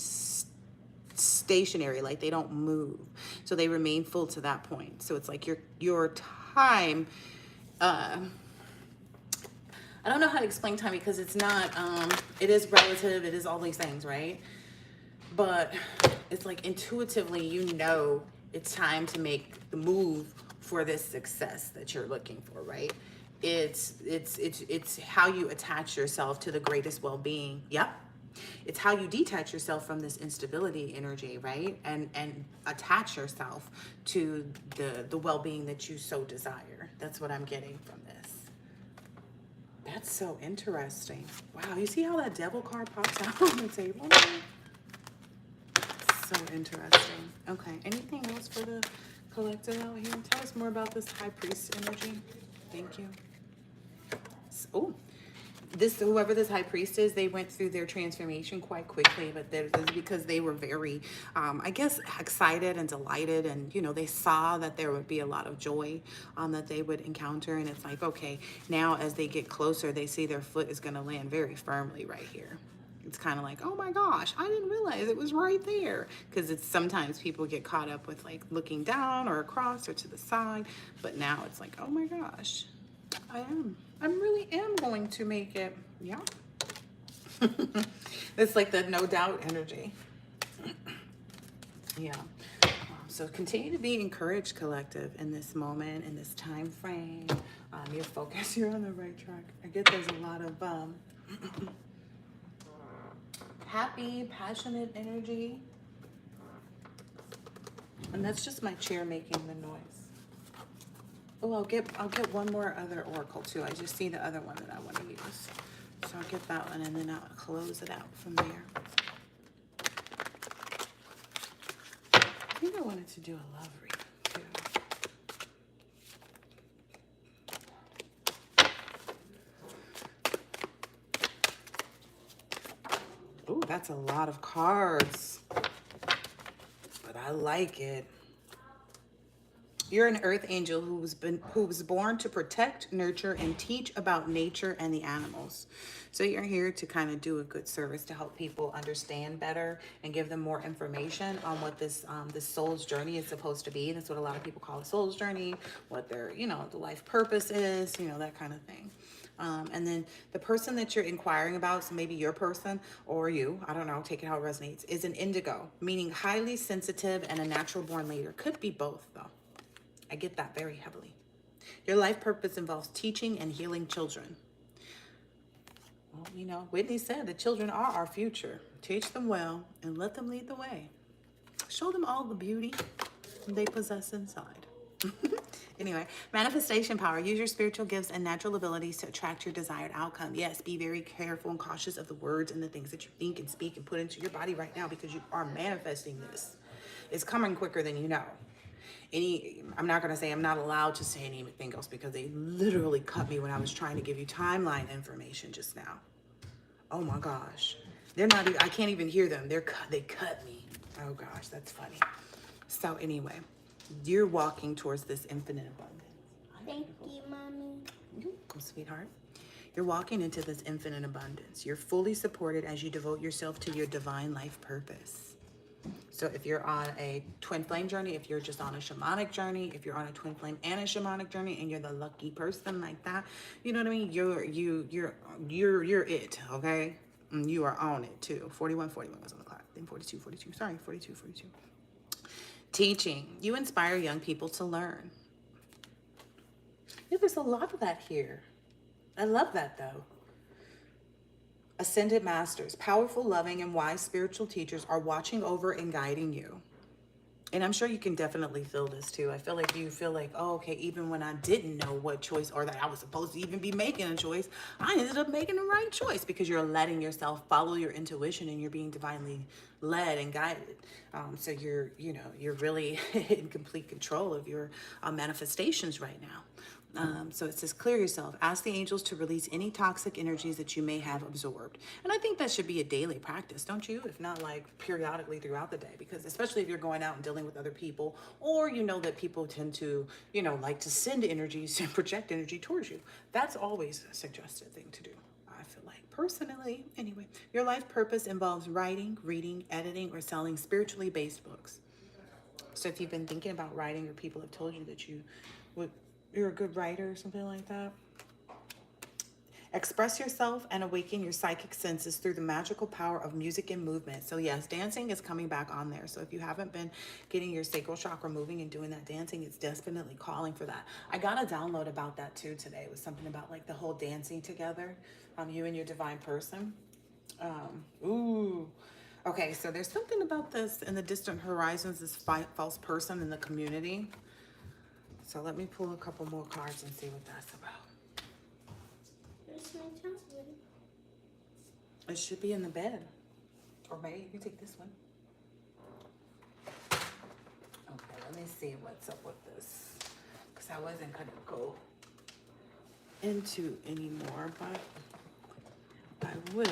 stationary, like they don't move. So they remain full to that point. So it's like your time, I don't know how to explain time because it's not, it is relative, it is all these things, right? But it's like intuitively, you know, it's time to make the move for this success that you're looking for, right? It's how you attach yourself to the greatest well-being. Yep. It's how you detach yourself from this instability energy, right? And attach yourself to the well-being that you so desire. That's what I'm getting from this. That's so interesting. Wow, you see how that devil card pops out on the table? So interesting. Okay, anything else for the collective out here? Tell us more about this High Priest energy. Thank you. Oh, whoever this high priest is, they went through their transformation quite quickly, but that is because they were very, I guess, excited and delighted, and you know, they saw that there would be a lot of joy that they would encounter, and it's like, okay, now as they get closer, they see their foot is going to land very firmly right here. It's kind of like, oh my gosh, I didn't realize it was right there. Because it's sometimes people get caught up with like looking down or across or to the side, but now it's like, oh my gosh, I really am going to make it. Yeah. It's like the no doubt energy. Yeah. So continue to be encouraged, collective, in this moment, in this time frame. Your focus, you're on the right track. I get there's a lot of happy, passionate energy. And that's just my chair making the noise. Oh, I'll get one more other oracle too. I just see the other one that I want to use. So I'll get that one and then I'll close it out from there. I think I wanted to do a love reading too. Ooh, that's a lot of cards. But I like it. You're an earth angel who was born to protect, nurture, and teach about nature and the animals. So you're here to kind of do a good service to help people understand better and give them more information on what this soul's journey is supposed to be. That's what a lot of people call a soul's journey, what their, you know, the life purpose is, you know, that kind of thing. And then the person that you're inquiring about, so maybe your person or you, I don't know, take it how it resonates, is an indigo, meaning highly sensitive and a natural born leader. Could be both though. I get that very heavily. Your life purpose involves teaching and healing children. Well, you know, Whitney said the children are our future. Teach them well and let them lead the way. Show them all the beauty they possess inside. Anyway, manifestation power. Use your spiritual gifts and natural abilities to attract your desired outcome. Yes, be very careful and cautious of the words and the things that you think and speak and put into your body right now, because you are manifesting this. It's coming quicker than you know. I'm not going to say, I'm not allowed to say anything else because they literally cut me when I was trying to give you timeline information just now. Oh my gosh. They're not even, I can't even hear them. They cut me. Oh gosh, that's funny. So anyway, you're walking towards this infinite abundance. Thank you, Mommy. You're welcome, sweetheart. You're walking into this infinite abundance. You're fully supported as you devote yourself to your divine life purpose. So if you're on a twin flame journey, if you're just on a shamanic journey, if you're on a twin flame and a shamanic journey, and you're the lucky person like that, you know what I mean? You're it, okay? And you are on it too. 41 was on the clock. Then 42. Sorry, 42. Teaching. You inspire young people to learn. Yeah, there's a lot of that here. I love that though. Ascended masters, powerful, loving, and wise spiritual teachers are watching over and guiding you. And I'm sure you can definitely feel this too. I feel like you feel like, oh, okay, even when I didn't know what choice or that I was supposed to even be making a choice, I ended up making the right choice because you're letting yourself follow your intuition and you're being divinely led and guided. So you're really in complete control of your manifestations right now. So it says, clear yourself. Ask the angels to release any toxic energies that you may have absorbed. And I think that should be a daily practice, don't you? If not like periodically throughout the day, because especially if you're going out and dealing with other people, or you know that people tend to, like to send energies and project energy towards you. That's always a suggested thing to do. I feel like personally, anyway, your life purpose involves writing, reading, editing, or selling spiritually based books. So if you've been thinking about writing, or people have told you that you're a good writer or something like that. Express yourself and awaken your psychic senses through the magical power of music and movement. So yes, dancing is coming back on there. So if you haven't been getting your sacral chakra moving and doing that dancing, it's definitely calling for that. I got a download about that too today. It was something about like the whole dancing together, you and your divine person. Okay, so there's something about this in the distant horizons, this false person in the community. So let me pull a couple more cards and see what that's about. Where's my tablet? It should be in the bed. Or maybe you take this one. Okay, let me see what's up with this. Because I wasn't going to go into anymore, but I will.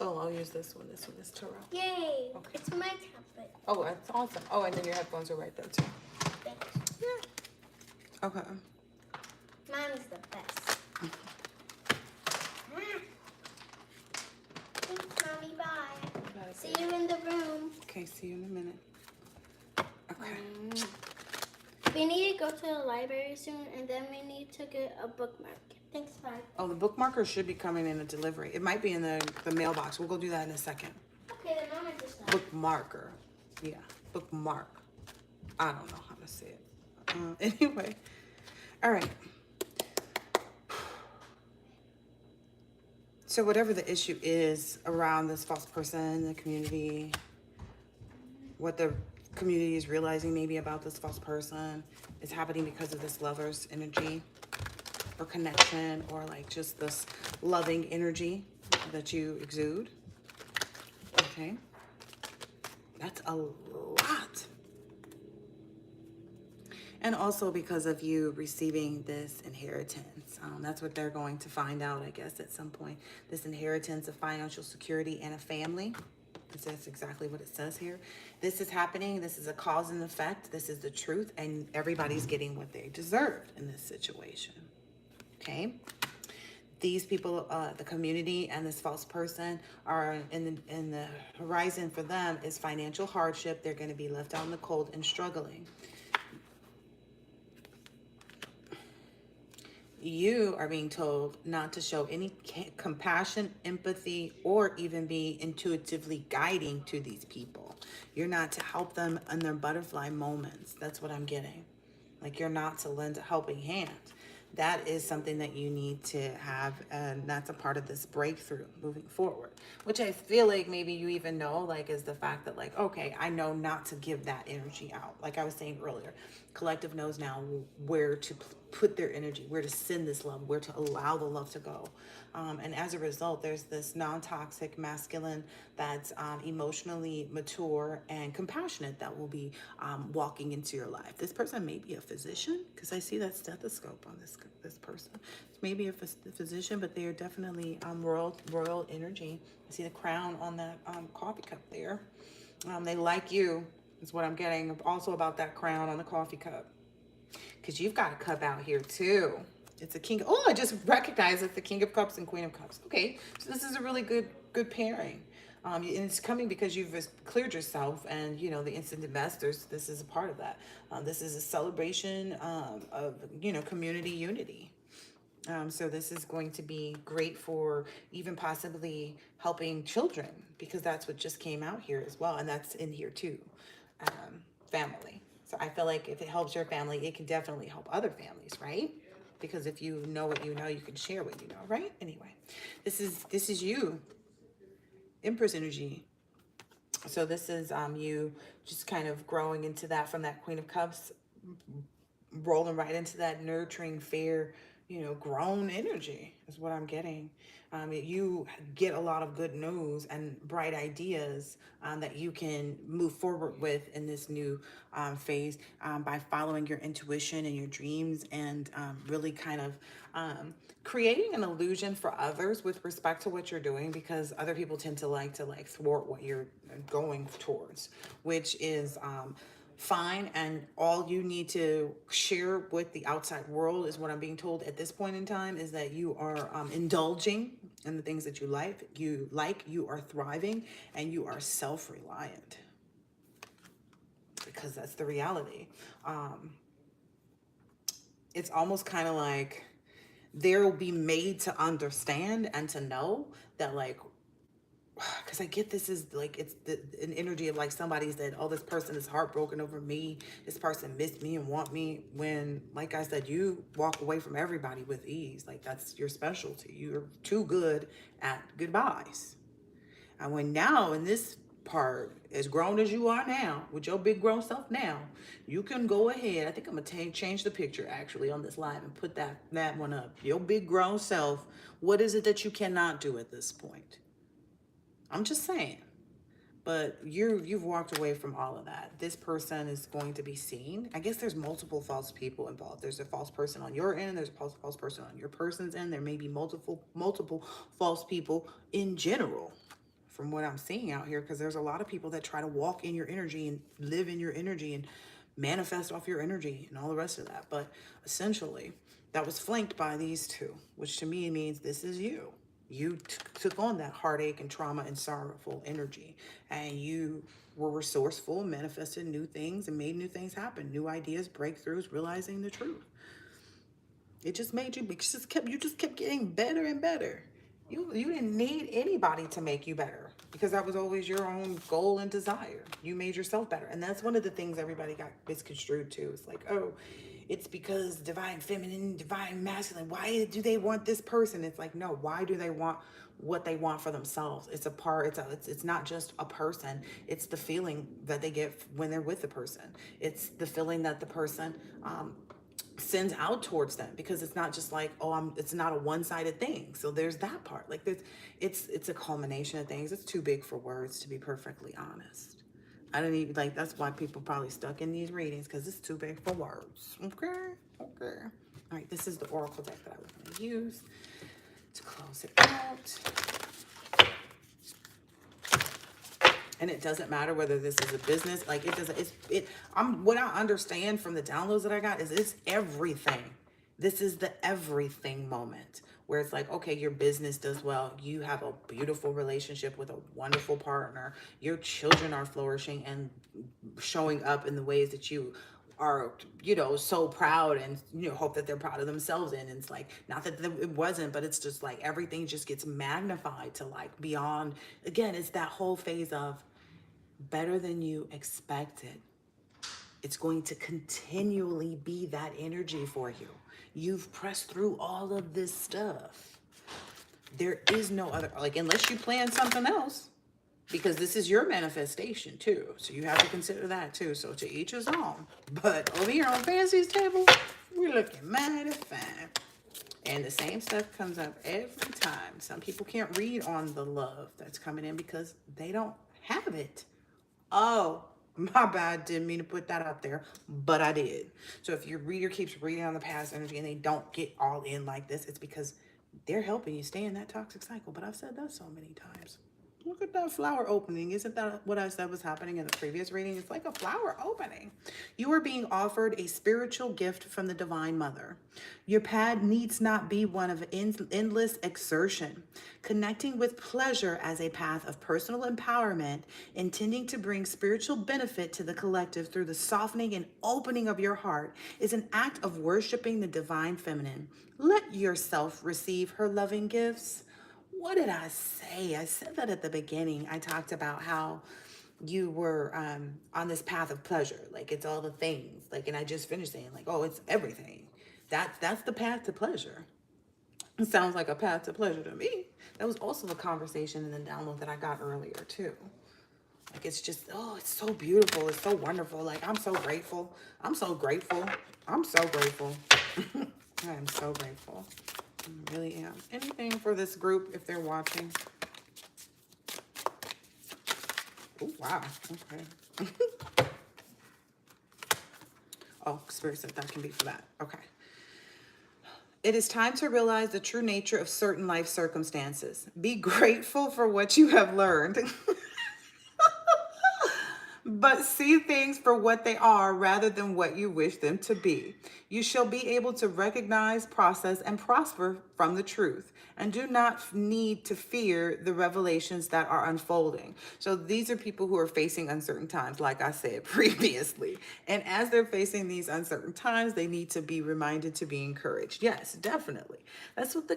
Oh, I'll use this one. This one is Tarot. Yay! Okay. It's my tablet. Oh, that's awesome. Oh, and then your headphones are right there too. Thanks. Yeah. Okay. Mine is the best. Thanks, Mommy. Bye. See you in the room. Okay, see you in a minute. Okay. We need to go to the library soon, and then we need to get a bookmark. Thanks, bye. Oh, the bookmarker should be coming in a delivery. It might be in the mailbox. We'll go do that in a second. Okay, then Mama just left. Bookmarker. Yeah, bookmark. I don't know how to say it. Anyway. All right. So whatever the issue is around this false person, the community, what the community is realizing maybe about this false person is happening because of this lover's energy or connection, or like just this loving energy that you exude. Okay. That's a lot. And also because of you receiving this inheritance. That's what they're going to find out, I guess, at some point. This inheritance of financial security and a family. That's exactly what it says here. This is happening. This is a cause and effect. This is the truth. And everybody's getting what they deserved in this situation. Okay? These people, the community and this false person are in the horizon for them is financial hardship. They're going to be left out in the cold and struggling. You are being told not to show any compassion, empathy, or even be intuitively guiding to these people. You're not to help them in their butterfly moments. That's what I'm getting. Like, you're not to lend a helping hand. That is something that you need to have, and that's a part of this breakthrough moving forward, which I feel like maybe you even know, like, is the fact that, like, okay, I know not to give that energy out. Like I was saying earlier, collective knows now where to put their energy, where to send this love, where to allow the love to go. And as a result, there's this non-toxic masculine that's emotionally mature and compassionate that will be walking into your life. This person may be a physician, because I see that stethoscope on this person. It's maybe a physician, but they are definitely royal energy. I see the crown on that coffee cup there. They like you, is what I'm getting. Also about that crown on the coffee cup, because you've got a cup out here too. It's a king. Oh, I just recognized it's the King of Cups and Queen of Cups. Okay, so this is a really good pairing. And it's coming because you've cleared yourself, and you know the instant investors. This is a part of that. This is a celebration of community unity. So this is going to be great for even possibly helping children, because that's what just came out here as well, and that's in here too. Family. So I feel like if it helps your family, it can definitely help other families, right? Because if you know what you know, you can share what you know, right? Anyway, this is you, Empress energy. So this is you just kind of growing into that from that Queen of Cups, rolling right into that nurturing, fair, grown energy is what I'm getting. You get a lot of good news and bright ideas that you can move forward with in this new phase by following your intuition and your dreams, and really kind of creating an illusion for others with respect to what you're doing, because other people tend to like thwart what you're going towards, which is fine. And all you need to share with the outside world is what I'm being told at this point in time, is that you are indulging in the things that you you are thriving, and you are self-reliant, because that's the reality. It's almost kind of like they'll be made to understand and to know that, like, because I get this is like, it's an energy of like somebody said, oh, this person is heartbroken over me. This person missed me and want me, when, like I said, you walk away from everybody with ease. Like, that's your specialty. You're too good at goodbyes. And when now in this part, as grown as you are now, with your big grown self now, you can go ahead. I think I'm gonna change the picture actually on this live and put that one up. Your big grown self, what is it that you cannot do at this point? I'm just saying. But you've walked away from all of that. This person is going to be seen. I guess there's multiple false people involved. There's a false person on your end. There's a false person on your person's end. There may be multiple false people in general, from what I'm seeing out here, because there's a lot of people that try to walk in your energy and live in your energy and manifest off your energy and all the rest of that. But essentially, that was flanked by these two, which to me means this is you. You took on that heartache and trauma and sorrowful energy, and you were resourceful, manifested new things, and made new things happen, new ideas, breakthroughs, realizing the truth. It just made you, you just kept getting better and better. You didn't need anybody to make you better, because that was always your own goal and desire. You made yourself better. And that's one of the things everybody got misconstrued to. It's like, oh, it's because divine feminine, divine masculine. Why do they want this person? It's like, no, why do they want what they want for themselves? It's a part, it's not just a person. It's the feeling that they get when they're with the person. It's the feeling that the person, sends out towards them, because it's not just like, oh, it's not a one-sided thing. So there's that part. Like it's a culmination of things. It's too big for words, to be perfectly honest. I don't even, like, that's why people probably stuck in these readings, because it's too big for words. Okay. All right, this is the oracle deck that I was going to use to close it out. And it doesn't matter whether this is a business, like it doesn't, what I understand from the downloads that I got is it's everything. This is the everything moment, where it's like, okay, your business does well. You have a beautiful relationship with a wonderful partner. Your children are flourishing and showing up in the ways that you are, so proud, and, hope that they're proud of themselves. And it's like, not that it wasn't, but it's just like everything just gets magnified to like beyond. Again, it's that whole phase of better than you expected. It's going to continually be that energy for you. You've pressed through all of this stuff. There is no other, like, unless you plan something else, because this is your manifestation too. So you have to consider that too. So to each his own. But over here on Fancy's table, we're looking mighty fine. And the same stuff comes up every time. Some people can't read on the love that's coming in because they don't have it. Oh, my bad. Didn't mean to put that up there, but I did. So if your reader keeps reading on the past energy and they don't get all in like this, it's because they're helping you stay in that toxic cycle. But I've said that so many times. Look at that flower opening. Isn't that what I said was happening in the previous reading? It's like a flower opening. You are being offered a spiritual gift from the Divine Mother. Your path needs not be one of endless exertion. Connecting with pleasure as a path of personal empowerment, intending to bring spiritual benefit to the collective through the softening and opening of your heart, is an act of worshiping the Divine Feminine. Let yourself receive her loving gifts. What did I say? I said that at the beginning. I talked about how you were on this path of pleasure. Like, it's all the things. Like, and I just finished saying, like, oh, it's everything. That's the path to pleasure. It sounds like a path to pleasure to me. That was also the conversation in the download that I got earlier, too. Like, it's just, oh, it's so beautiful. It's so wonderful. Like, I'm so grateful. I'm so grateful. I'm so grateful. I am so grateful. I really am. Anything for this group if they're watching? Oh, wow. Okay. Oh, Spirit said that can be for that. Okay. It is time to realize the true nature of certain life circumstances. Be grateful for what you have learned. But see things for what they are rather than what you wish them to be. You shall be able to recognize, process, and prosper from the truth, and do not need to fear the revelations that are unfolding. So these are people who are facing uncertain times, like I said previously. And as they're facing these uncertain times, they need to be reminded to be encouraged. Yes, definitely. That's what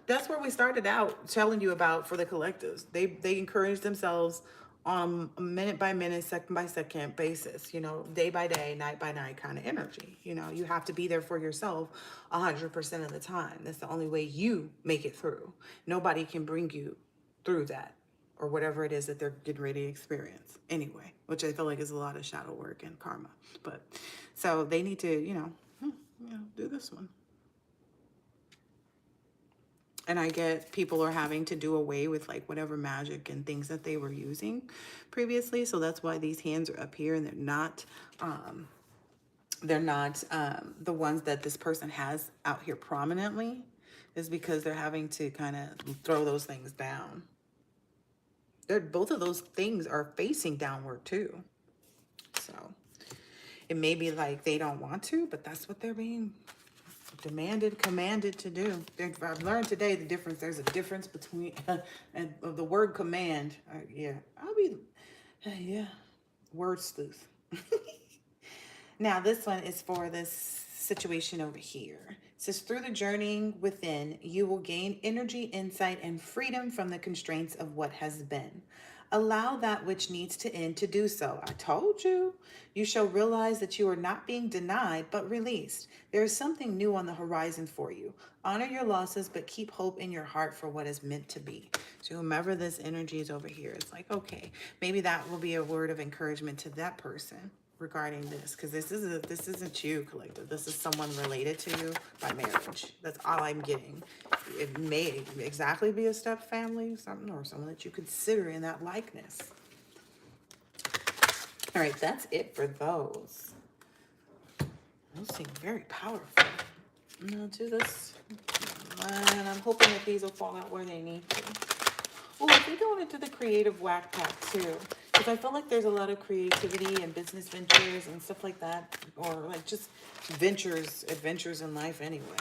that's where we started out telling you about for the collectives. They encourage themselves on a minute by minute, second by second basis, day by day, night by night kind of energy. You have to be there for yourself 100% of the time. That's the only way you make it through. Nobody can bring you through that or whatever it is that they're getting ready to experience anyway, which I feel like is a lot of shadow work and karma. But so they need to, do this one. And I get people are having to do away with like whatever magic and things that they were using previously. So that's why these hands are up here, and they're not the ones that this person has out here prominently, is because they're having to kind of throw those things down. Both of those things are facing downward too. So it may be like they don't want to, but that's what they're being demanded, commanded to do. I've learned today the difference. There's a difference between and of the word command. Yeah, I'll be, yeah, word sleuth. Now this one is for this situation over here. It says, through the journeying within, you will gain energy, insight, and freedom from the constraints of what has been. Allow that which needs to end to do so. I told you. You shall realize that you are not being denied, but released. There is something new on the horizon for you. Honor your losses, but keep hope in your heart for what is meant to be. So whomever this energy is over here, it's like, okay, maybe that will be a word of encouragement to that person regarding this, because this isn't you, collective. This is someone related to you by marriage. That's all I'm getting. It may exactly be a step family, something, or someone that you consider in that likeness. All right, that's it for those. Those seem very powerful. Now do this, and I'm hoping that these will fall out where they need to. Oh, I think I want to do the creative whack pack too, because I feel like there's a lot of creativity and business ventures and stuff like that, or like just adventures in life anyway.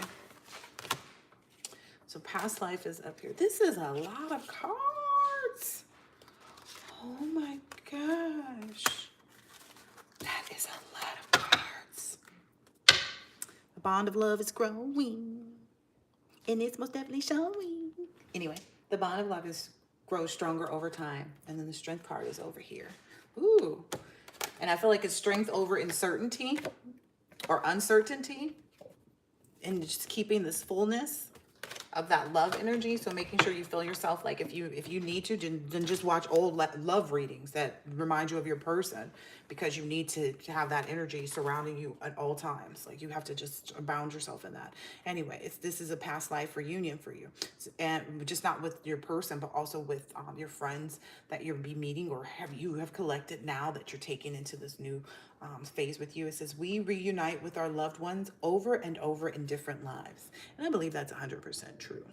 So past life is up here. This is a lot of cards. Oh my gosh. That is a lot of cards. The bond of love is growing, and it's most definitely showing. Anyway, the bond of love grows stronger over time. And then the strength card is over here. Ooh. And I feel like it's strength over uncertainty or uncertainty, and just keeping this fullness of that love energy. So making sure you feel yourself, like if you need to, then just watch old love readings that remind you of your person, because you need to have that energy surrounding you at all times. Like you have to just bound yourself in that. Anyway, this is a past life reunion for you, and just not with your person, but also with your friends that you'll be meeting, or have collected now that you're taking into this new phase with you. It says, we reunite with our loved ones over and over in different lives. And I believe that's 100% true.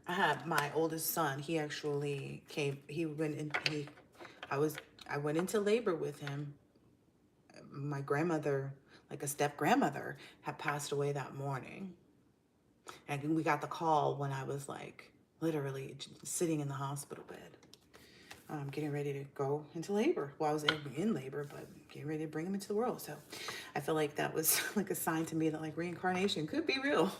I had my oldest son, he actually I went into labor with him. My grandmother, like a step grandmother, had passed away that morning. And we got the call when I was like literally sitting in the hospital bed. Getting ready to go into labor. Well, I was in labor, but getting ready to bring him into the world. So I feel like that was like a sign to me that like reincarnation could be real.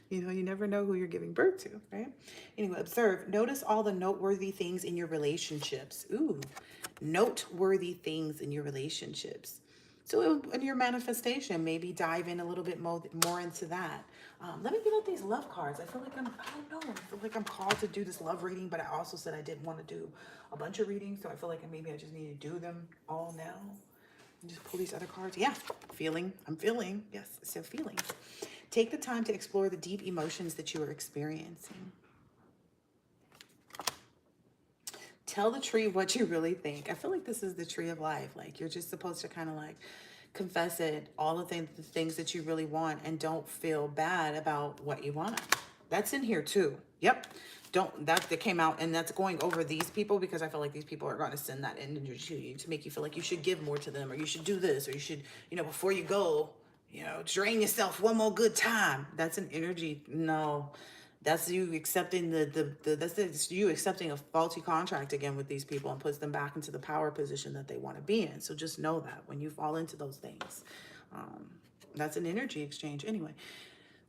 You know, you never know who you're giving birth to, right? Anyway, observe, notice all the noteworthy things in your relationships. Ooh, noteworthy things in your relationships. So in your manifestation, maybe dive in a little bit more into that. Let me get out these love cards. I feel like I don't know. I feel like I'm called to do this love reading, but I also said I didn't want to do a bunch of readings. So I feel like maybe I just need to do them all now. And just pull these other cards. Yeah, I'm feeling. Yes, so feeling. Take the time to explore the deep emotions that you are experiencing. Tell the tree what you really think. I feel like this is the tree of life. Like you're just supposed to kind of like confess it, all of the things that you really want, and don't feel bad about what you want. That's in here too. Yep. That came out, and that's going over these people, because I feel like these people are going to send that energy to you to make you feel like you should give more to them, or you should do this, or you should, before you go, drain yourself one more good time. That's an energy. No, that's you accepting that's you accepting a faulty contract again with these people, and puts them back into the power position that they want to be in. So just know that when you fall into those things, that's an energy exchange anyway.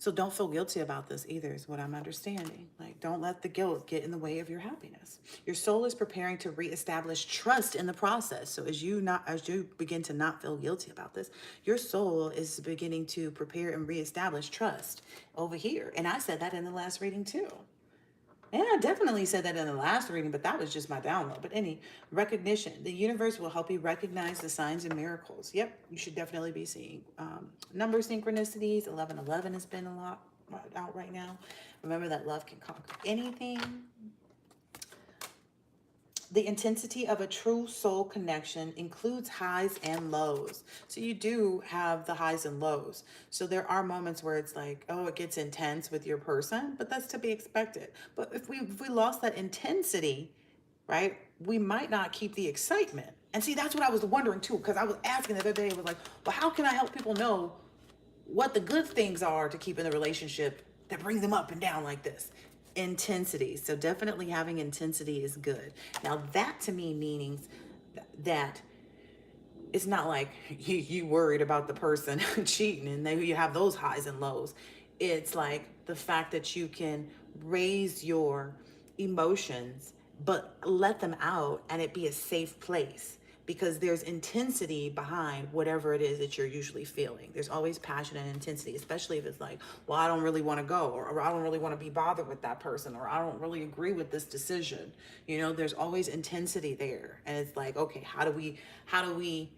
So don't feel guilty about this either, is what I'm understanding. Like, don't let the guilt get in the way of your happiness. Your soul is preparing to reestablish trust in the process. So as you begin to not feel guilty about this, your soul is beginning to prepare and reestablish trust over here. And I said that in the last reading too. And I definitely said that in the last reading, but that was just my download. But recognition, the universe will help you recognize the signs and miracles. Yep, you should definitely be seeing number synchronicities. 1111 has been a lot. out right now. Remember that love can conquer anything. The intensity of a true soul connection includes highs and lows. So you do have the highs and lows. So there are moments where it's like, oh, it gets intense with your person, but that's to be expected. But if we lost that intensity, right, we might not keep the excitement. And see, that's what I was wondering too, because I was asking the other day, I was like, well, how can I help people know what the good things are to keep in the relationship that bring them up and down like this? Intensity. So definitely having intensity is good. Now that to me means that it's not like you worried about the person cheating and then you have those highs and lows. It's like the fact that you can raise your emotions but let them out and it be a safe place, because there's intensity behind whatever it is that you're usually feeling. There's always passion and intensity, especially if it's like, well, I don't really want to go, or I don't really want to be bothered with that person, or I don't really agree with this decision. You know, there's always intensity there. And it's like, okay, how do we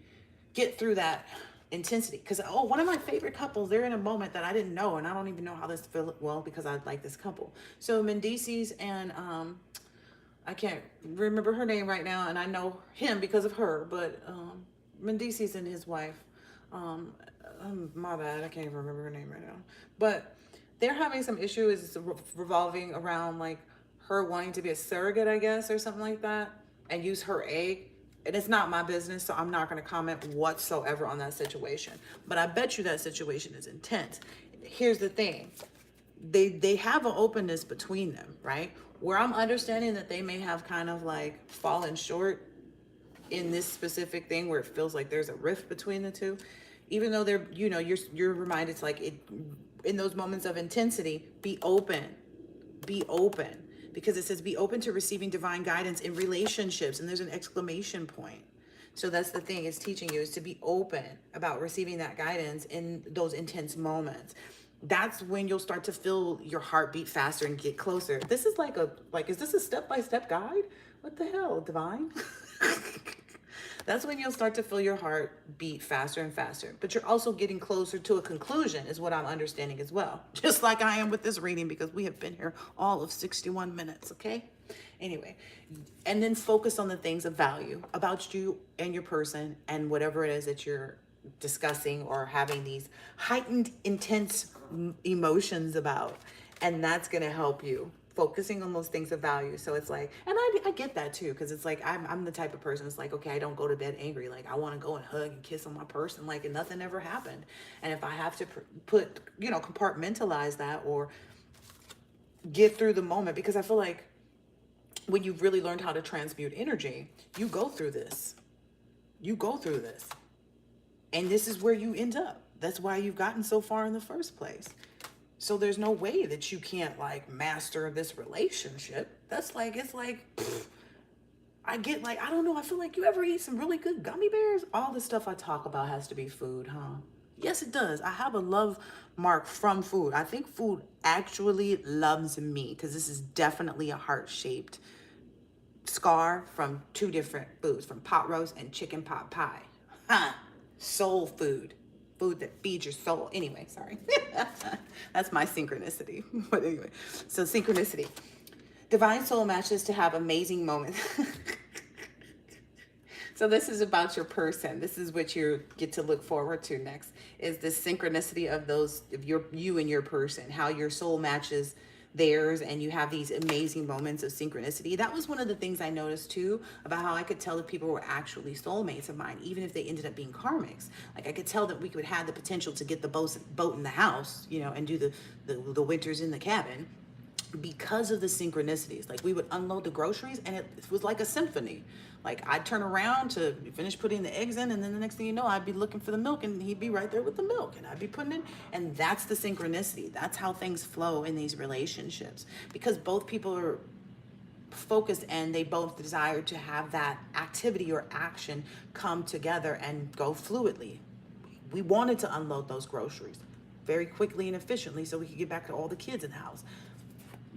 get through that intensity? Because, oh, one of my favorite couples, they're in a moment that I didn't know, and I don't even know how this feel, well, because I like this couple. So Mendices and I can't remember her name right now, and I know him because of her, but Mendices and his wife, my bad, I can't even remember her name right now, but they're having some issues revolving around like her wanting to be a surrogate, I guess, or something like that, and use her egg. And it's not my business, so I'm not going to comment whatsoever on that situation. But I bet you that situation is intense. Here's the thing. They have an openness between them, right? Where I'm understanding that they may have kind of like fallen short in this specific thing where it feels like there's a rift between the two. Even though they're, you know, you're reminded, it's like it, in those moments of intensity, be open. Be open. Because it says be open to receiving divine guidance in relationships, and there's an exclamation point. So that's the thing it's teaching you, is to be open about receiving that guidance in those intense moments. That's when you'll start to feel your heart beat faster and get closer. This is like is this a step-by-step guide? What the hell, divine? That's when you'll start to feel your heart beat faster and faster. But you're also getting closer to a conclusion, is what I'm understanding as well. Just like I am with this reading, because we have been here all of 61 minutes, okay? Anyway, and then focus on the things of value about you and your person and whatever it is that you're discussing or having these heightened, intense emotions about. And that's going to help you. Focusing on those things of value. So it's like, and I get that too, because it's like I'm the type of person, it's like, okay, I don't go to bed angry. Like I want to go and hug and kiss on my person like and nothing ever happened. And if I have to put, you know, compartmentalize that or get through the moment, because I feel like when you've really learned how to transmute energy, you go through this. You go through this. And this is where you end up. That's why you've gotten so far in the first place. So there's no way that you can't like master this relationship. That's like, it's like, I get like, I don't know. I feel like you ever eat some really good gummy bears? All the stuff I talk about has to be food, huh? Yes, it does. I have a love mark from food. I think food actually loves me, because this is definitely a heart-shaped scar from two different foods, from pot roast and chicken pot pie. Huh? Soul food. Food that feeds your soul. Anyway, sorry. That's my synchronicity. But anyway, so synchronicity. Divine soul matches to have amazing moments. So this is about your person. This is what you get to look forward to next, is this synchronicity of those, of you and your person, how your soul matches theirs, and you have these amazing moments of synchronicity. That was one of the things I noticed too, about how I could tell if people were actually soulmates of mine, even if they ended up being karmics. Like I could tell that we could have the potential to get the boat in the house, you know, and do the winters in the cabin, because of the synchronicities. Like we would unload the groceries and it was like a symphony. Like I'd turn around to finish putting the eggs in, and then the next thing you know, I'd be looking for the milk and he'd be right there with the milk, and I'd be putting it, and that's the synchronicity. That's how things flow in these relationships, because both people are focused and they both desire to have that activity or action come together and go fluidly. We wanted to unload those groceries very quickly and efficiently so we could get back to all the kids in the house.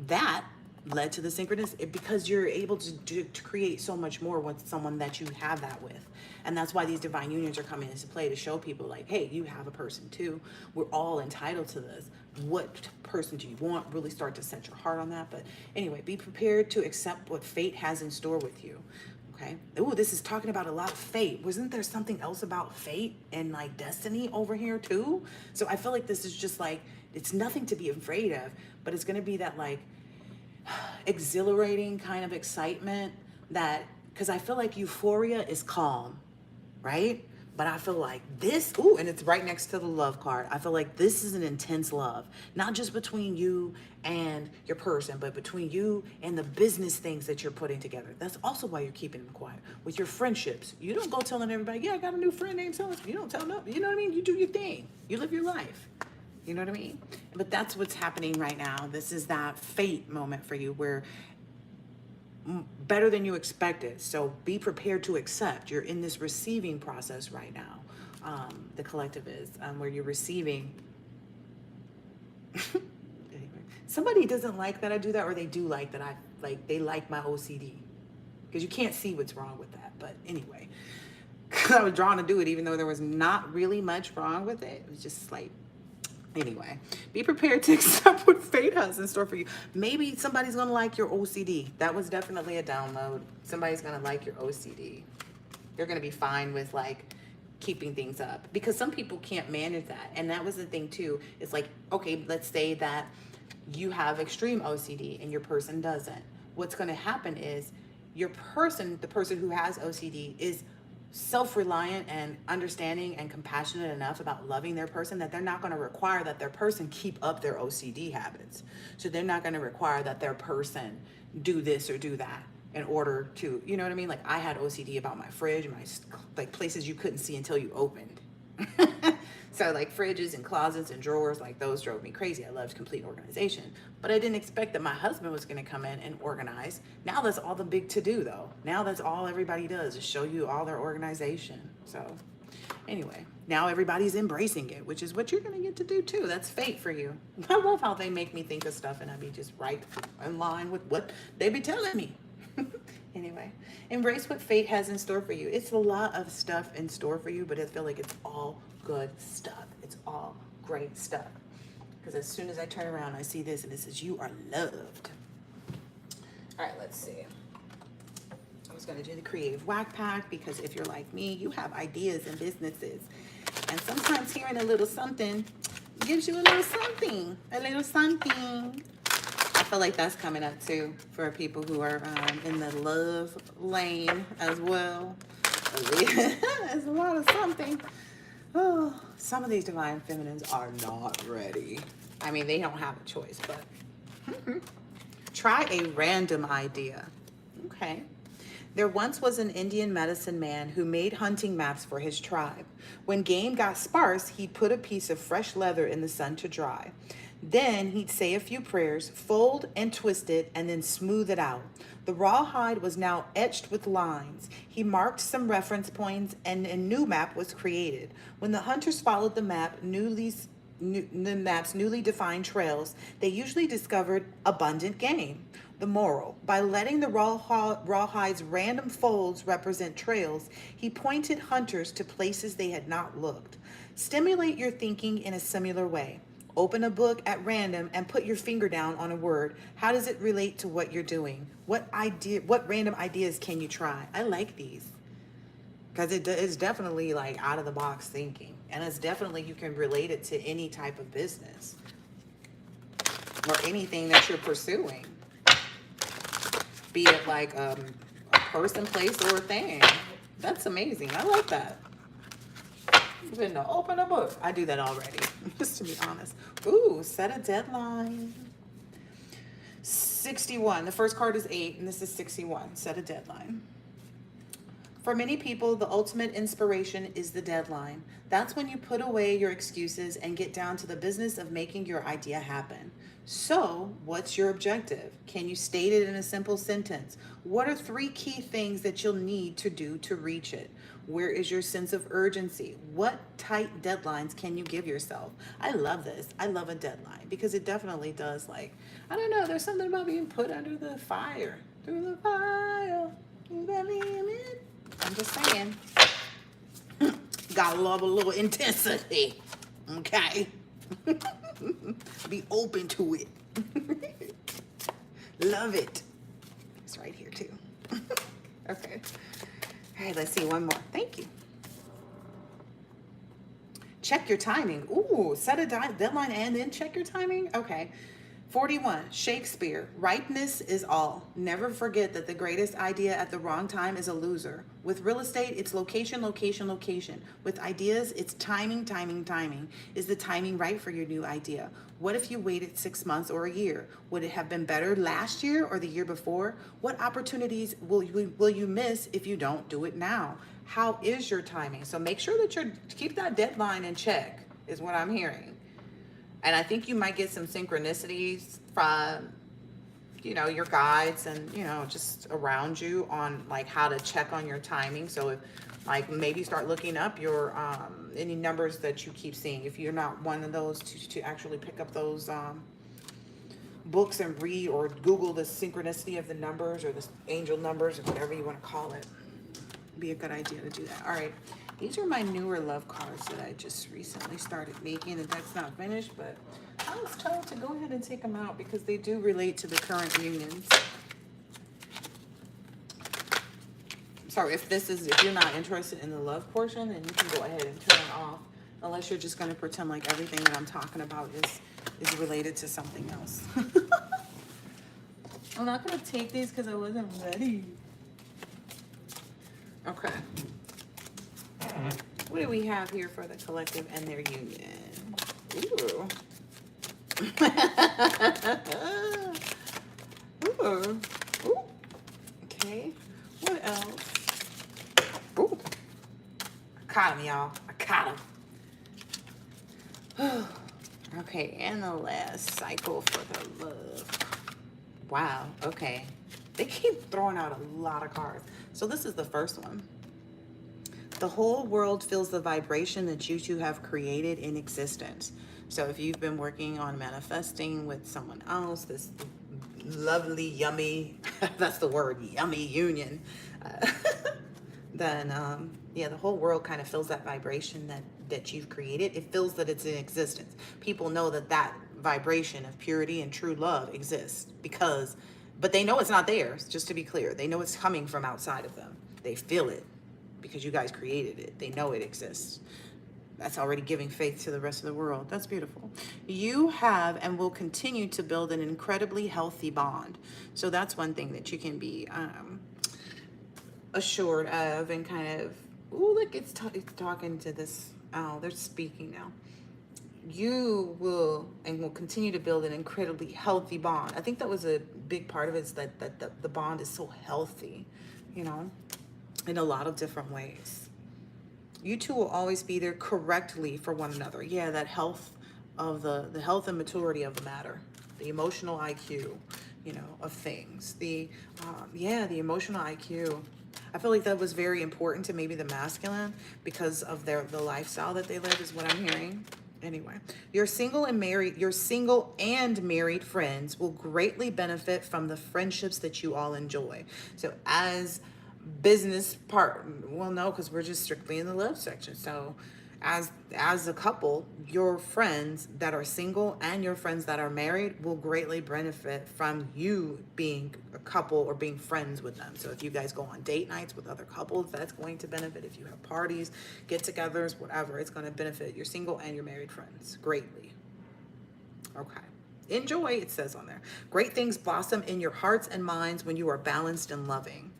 That led to the synchronicity because you're able to create so much more with someone that you have that with. And that's why these divine unions are coming into play, to show people like, hey, you have a person too. We're all entitled to this. What person do you want? Really start to set your heart on that. But anyway, be prepared to accept what fate has in store with you. Okay. Oh, this is talking about a lot of fate. Wasn't there something else about fate and like destiny over here too? So I feel like this is just like, it's nothing to be afraid of, but it's going to be that like exhilarating kind of excitement that, because I feel like euphoria is calm, right? But I feel like this, ooh, and it's right next to the love card. I feel like this is an intense love, not just between you and your person, but between you and the business things that you're putting together. That's also why you're keeping them quiet. With your friendships, you don't go telling everybody, yeah, I got a new friend named so. You don't tell them, you know what I mean? You do your thing. You live your life. You know what I mean? But that's what's happening right now. This is that fate moment for you where better than you expected. So be prepared to accept. You're in this receiving process right now. The collective is where you're receiving. Anyway, somebody doesn't like that I do that, or they do like that they like my OCD, because you can't see what's wrong with that. But anyway, I was drawn to do it even though there was not really much wrong with it. It was just like, anyway, be prepared to accept what fate has in store for you. Maybe somebody's going to like your OCD. That was definitely a download. Somebody's going to like your OCD. You're going to be fine with like keeping things up, because some people can't manage that. And that was the thing too. It's like, okay, let's say that you have extreme OCD and your person doesn't. What's going to happen is your person, the person who has OCD, is self-reliant and understanding and compassionate enough about loving their person that they're not going to require that their person keep up their OCD habits. So they're not going to require that their person do this or do that in order to, you know what I mean? Like I had OCD about my fridge, my like places you couldn't see until you opened. So like fridges and closets and drawers, like those drove me crazy. I loved complete organization, but I didn't expect that my husband was going to come in and organize. Now that's all the big to do though. Now that's all everybody does, is show you all their organization. So anyway, now everybody's embracing it, which is what you're going to get to do too. That's fate for you. I love how they make me think of stuff and I be just right in line with what they be telling me. Anyway, embrace what fate has in store for you. It's a lot of stuff in store for you, but I feel like it's all good stuff. It's all great stuff. Because as soon as I turn around, I see this, and it says, you are loved. All right, let's see. I was going to do the Creative Whack Pack, because if you're like me, you have ideas and businesses. And sometimes hearing a little something gives you a little something. A little something. I feel like that's coming up too for people who are in the love lane as well. There's a lot of something. Oh, some of these divine feminines are not ready. I mean, they don't have a choice, but try a random idea. Okay. There once was an Indian medicine man who made hunting maps for his tribe. When game got sparse, he'd put a piece of fresh leather in the sun to dry. Then he'd say a few prayers, fold and twist it, and then smooth it out. The raw hide was now etched with lines. He marked some reference points, and a new map was created. When the hunters followed the map's newly defined trails, they usually discovered abundant game. The moral: by letting the raw hide's random folds represent trails, he pointed hunters to places they had not looked. Stimulate your thinking in a similar way. Open a book at random and put your finger down on a word. How does it relate to what you're doing? What random ideas can you try? I like these, because it's definitely like out of the box thinking, and it's definitely, you can relate it to any type of business or anything that you're pursuing, be it like a person, place, or a thing. That's amazing. I like that. Even to open a book. I do that already, just to be honest. Ooh, set a deadline. 61. The first card is 8, and this is 61. Set a deadline. For many people, the ultimate inspiration is the deadline. That's when you put away your excuses and get down to the business of making your idea happen. So, what's your objective? Can you state it in a simple sentence? What are 3 key things that you'll need to do to reach it? Where is your sense of urgency? What tight deadlines can you give yourself? I love this. I love a deadline because it definitely does, like, I don't know, there's something about being put under the fire. Through the fire. Through the limit. I'm just saying. Gotta love a little intensity. Okay. Be open to it. Love it. It's right here too. Okay. All right, let's see one more. Thank you. Check your timing. Ooh, set a deadline and then check your timing. Okay. 41, Shakespeare, ripeness is all. Never forget that the greatest idea at the wrong time is a loser. With real estate, it's location, location, location. With ideas, it's timing, timing, timing. Is the timing right for your new idea? What if you waited 6 months or a year? Would it have been better last year or the year before? What opportunities will you miss if you don't do it now? How is your timing? So make sure that keep that deadline in check, is what I'm hearing. And I think you might get some synchronicities from, your guides and, just around you on like how to check on your timing. So if like maybe start looking up your, any numbers that you keep seeing. If you're not one of those to actually pick up those, books and read or Google the synchronicity of the numbers or the angel numbers or whatever you want to call it. Be a good idea to do that. All right. These are my newer love cards that I just recently started making. The deck's not finished, but I was told to go ahead and take them out because they do relate to the current unions. So if you're not interested in the love portion, then you can go ahead and turn it off. Unless you're just going to pretend like everything that I'm talking about is related to something else. I'm not going to take these because I wasn't ready. Okay. What do we have here for the collective and their union? Ooh. Ooh. Ooh. Okay. What else? Ooh. I caught him, y'all. I caught him. Okay, and the last cycle for the love. Wow. Okay. They keep throwing out a lot of cards. So this is the first one. The whole world feels the vibration that you two have created in existence. So if you've been working on manifesting with someone else, this lovely, yummy, that's the word, yummy union, then yeah, the whole world kind of feels that vibration that you've created. It feels that it's in existence. People know that vibration of purity and true love exists but they know it's not theirs, just to be clear. They know it's coming from outside of them. They feel it because you guys created it. They know it exists. That's already giving faith to the rest of the world. That's beautiful. You have and will continue to build an incredibly healthy bond. So that's one thing that you can be assured of and kind of, ooh, look, it's talking to this. Oh, they're speaking now. You will continue to build an incredibly healthy bond. I think that was a big part of it, is that the bond is so healthy, in a lot of different ways. You two will always be there correctly for one another. Yeah, that health of the health and maturity of the matter, the emotional IQ, of things. The emotional IQ. I feel like that was very important to maybe the masculine because of the lifestyle that they live, is what I'm hearing. Anyway, your single and married friends will greatly benefit from the friendships that you all enjoy. So as business no, because we're just strictly in the love section. So as a couple, your friends that are single and your friends that are married will greatly benefit from you being a couple or being friends with them. So if you guys go on date nights with other couples, that's going to benefit. If you have parties, get-togethers, whatever, it's going to benefit your single and your married friends greatly. Okay. Enjoy, it says on there. Great things blossom in your hearts and minds when you are balanced and loving.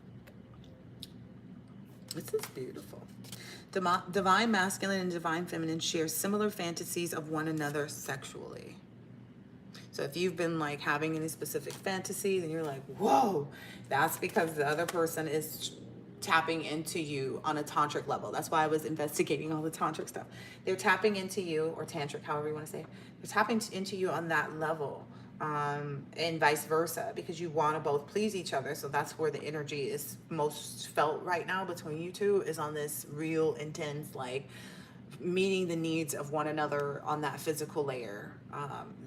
This is beautiful. Divine masculine and divine feminine share similar fantasies of one another sexually. So if you've been like having any specific fantasies and you're like, whoa, that's because the other person is tapping into you on a tantric level. That's why I was investigating all the tantric stuff. They're tapping into you, or tantric, however you want to say it. They're tapping into you on that level and vice versa, because you want to both please each other. So that's where the energy is most felt right now between you two, is on this real intense, like, meeting the needs of one another on that physical layer,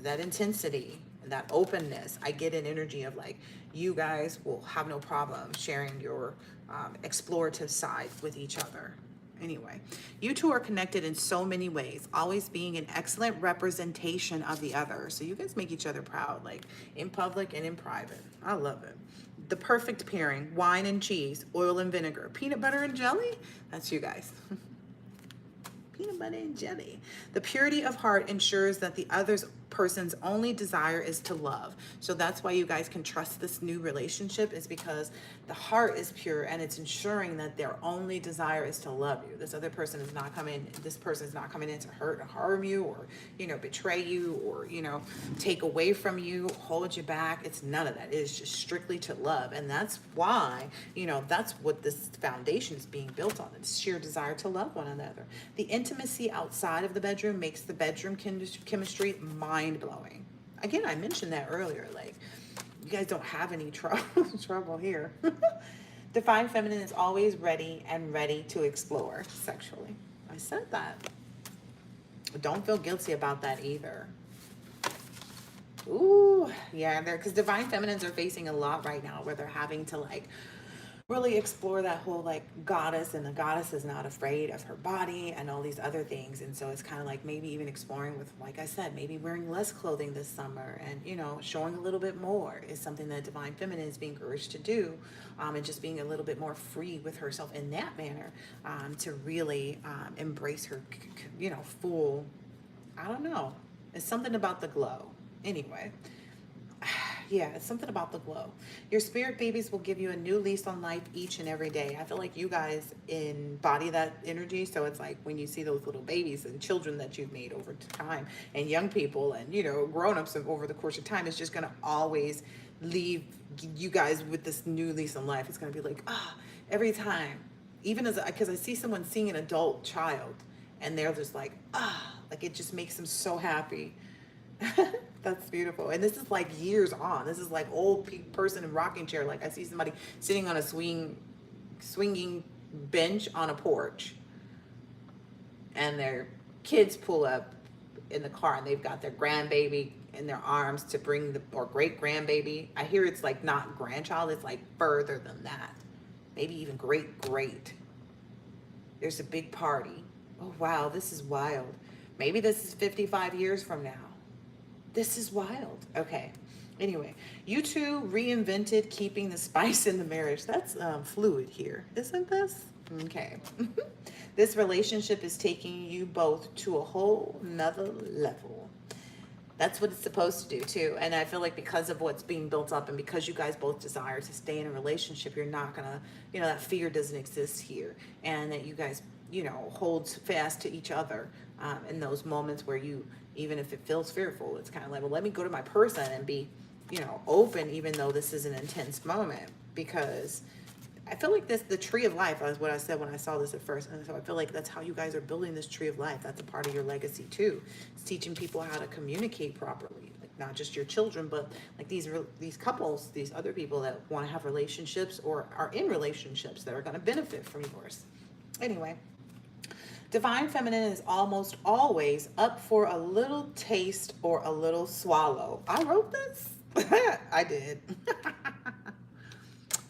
that intensity, that openness. I get an energy of like, you guys will have no problem sharing your explorative side with each other. Anyway, you two are connected in so many ways, always being an excellent representation of the other. So you guys make each other proud, like in public and in private. I love it. The perfect pairing: wine and cheese, oil and vinegar, peanut butter and jelly. That's you guys. Peanut butter and jelly. The purity of heart ensures that the other person's only desire is to love. So that's why you guys can trust this new relationship, is because the heart is pure and it's ensuring that their only desire is to love you. This other person is not coming, this person is not coming in to hurt or harm you, or, you know, betray you, or, you know, take away from you, hold you back. It's none of that. It is just strictly to love. And that's why, you know, that's what this foundation is being built on. It's sheer desire to love one another. The intimacy outside of the bedroom makes the bedroom chemistry mind-blowing. Again, I mentioned that earlier, like, you guys don't have any trouble here. Divine Feminine is always ready to explore sexually. I said that. Don't feel guilty about that either. Ooh, yeah, because Divine Feminines are facing a lot right now, where they're having to like really explore that whole like goddess, and the goddess is not afraid of her body and all these other things. And so it's kind of like maybe even exploring with, like I said, maybe wearing less clothing this summer, and, you know, showing a little bit more is something that Divine Feminine is being encouraged to do, and just being a little bit more free with herself in that manner, to really embrace her, you know, full, I don't know, it's something about the glow. Anyway, yeah, it's something about the glow. Your spirit babies will give you a new lease on life each and every day. I feel like you guys embody that energy. So it's like when you see those little babies and children that you've made over time, and young people, and, you know, grown-ups over the course of time, it's just going to always leave you guys with this new lease on life. It's going to be like, every time, even as, because I see someone seeing an adult child, and they're just like, like it just makes them so happy. That's beautiful. And this is like years on. This is like old person in rocking chair. Like I see somebody sitting on a swinging bench on a porch, and their kids pull up in the car, and they've got their grandbaby in their arms to bring or great grandbaby. I hear it's like not grandchild. It's like further than that. Maybe even great. There's a big party. Oh, wow. This is wild. Maybe this is 55 years from now. This is wild. Okay. Anyway, you two reinvented keeping the spice in the marriage. That's fluid here, isn't this? Okay. This relationship is taking you both to a whole nother level. That's what it's supposed to do too. And I feel like because of what's being built up, and because you guys both desire to stay in a relationship, you're not gonna, you know, that fear doesn't exist here. And that you guys, you know, hold fast to each other in those moments where you, even if it feels fearful, it's kind of like, well, let me go to my person and be, you know, open, even though this is an intense moment. Because I feel like the tree of life, is what I said when I saw this at first. And so I feel like that's how you guys are building this tree of life. That's a part of your legacy too. It's teaching people how to communicate properly, like not just your children, but like these couples, these other people that want to have relationships or are in relationships that are going to benefit from yours. Anyway, Divine Feminine is almost always up for a little taste or a little swallow. I wrote this. I did.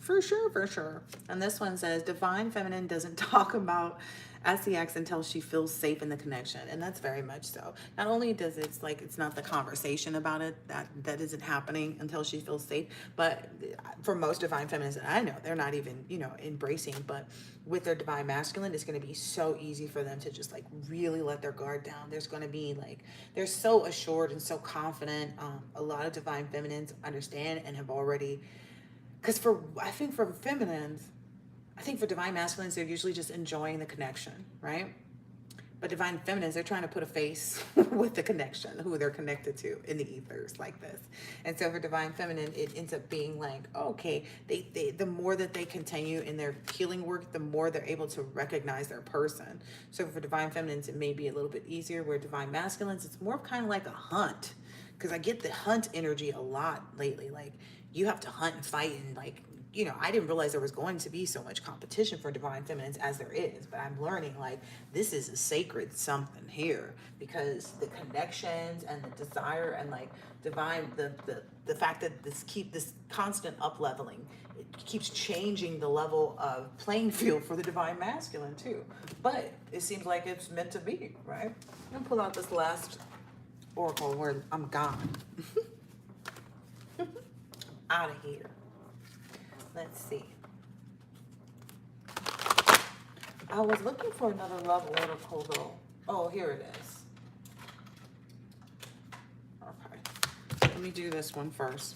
For sure. And this one says, Divine Feminine doesn't talk about SEX until she feels safe in the connection. And that's very much so. Not only does it's like, it's not the conversation about it, that isn't happening until she feels safe, but for most Divine Feminines that I know, they're not even, you know, embracing, but with their Divine Masculine, it's going to be so easy for them to just like really let their guard down. There's going to be like, they're so assured and so confident. A lot of Divine Feminines understand and have already, because I think for feminines, I think for Divine Masculines, they're usually just enjoying the connection, right? But divine feminines, they're trying to put a face with the connection, who they're connected to in the ethers like this. And so for divine feminine, it ends up being like, okay, the more that they continue in their healing work, the more they're able to recognize their person. So for divine feminines, it may be a little bit easier. Where divine masculines, it's more kind of like a hunt. Because I get the hunt energy a lot lately. Like, you have to hunt and fight and like, you know, I didn't realize there was going to be so much competition for divine feminines as there is, but I'm learning like this is a sacred something here, because the connections and the desire and like divine, the fact that this constant up leveling, it keeps changing the level of playing field for the divine masculine too. But it seems like it's meant to be, right? I'm gonna pull out this last oracle where I'm gone. Out of here. Let's see. I was looking for another love oracle though. Oh, here it is. Okay. Let me do this one first.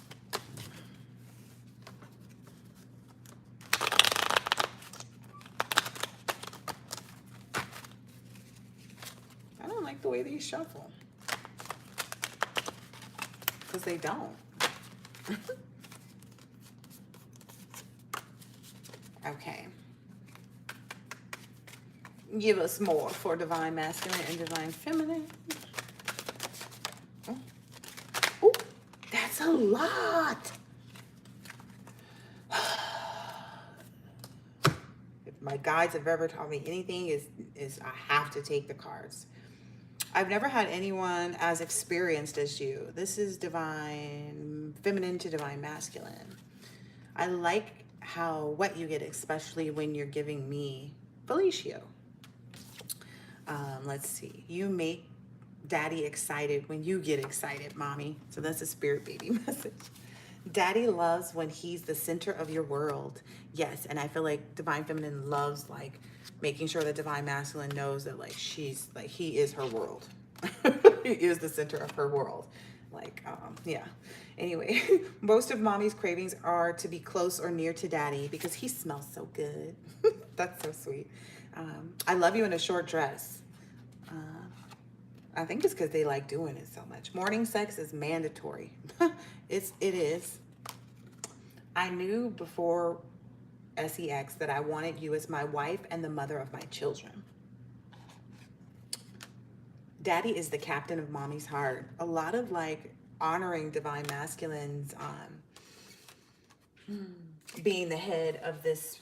I don't like the way these shuffle. Because they don't. Okay. Give us more for divine masculine and divine feminine. Oh, ooh, that's a lot. If my guides have ever taught me anything, is I have to take the cards. I've never had anyone as experienced as you. This is divine feminine to divine masculine. I like how what you get, especially when you're giving me Felicio. Let's see. You make daddy excited when you get excited, mommy. So that's a spirit baby message. Daddy loves when he's the center of your world. Yes, and I feel like divine feminine loves like making sure that divine masculine knows that like she's like he is her world. He is the center of her world. Like, yeah. Anyway, most of mommy's cravings are to be close or near to daddy because he smells so good. That's so sweet. I love you in a short dress. I think it's because they like doing it so much. Morning sex is mandatory. It is. I knew before SEX that I wanted you as my wife and the mother of my children. Daddy is the captain of mommy's heart. A lot of like honoring divine masculines, being the head of this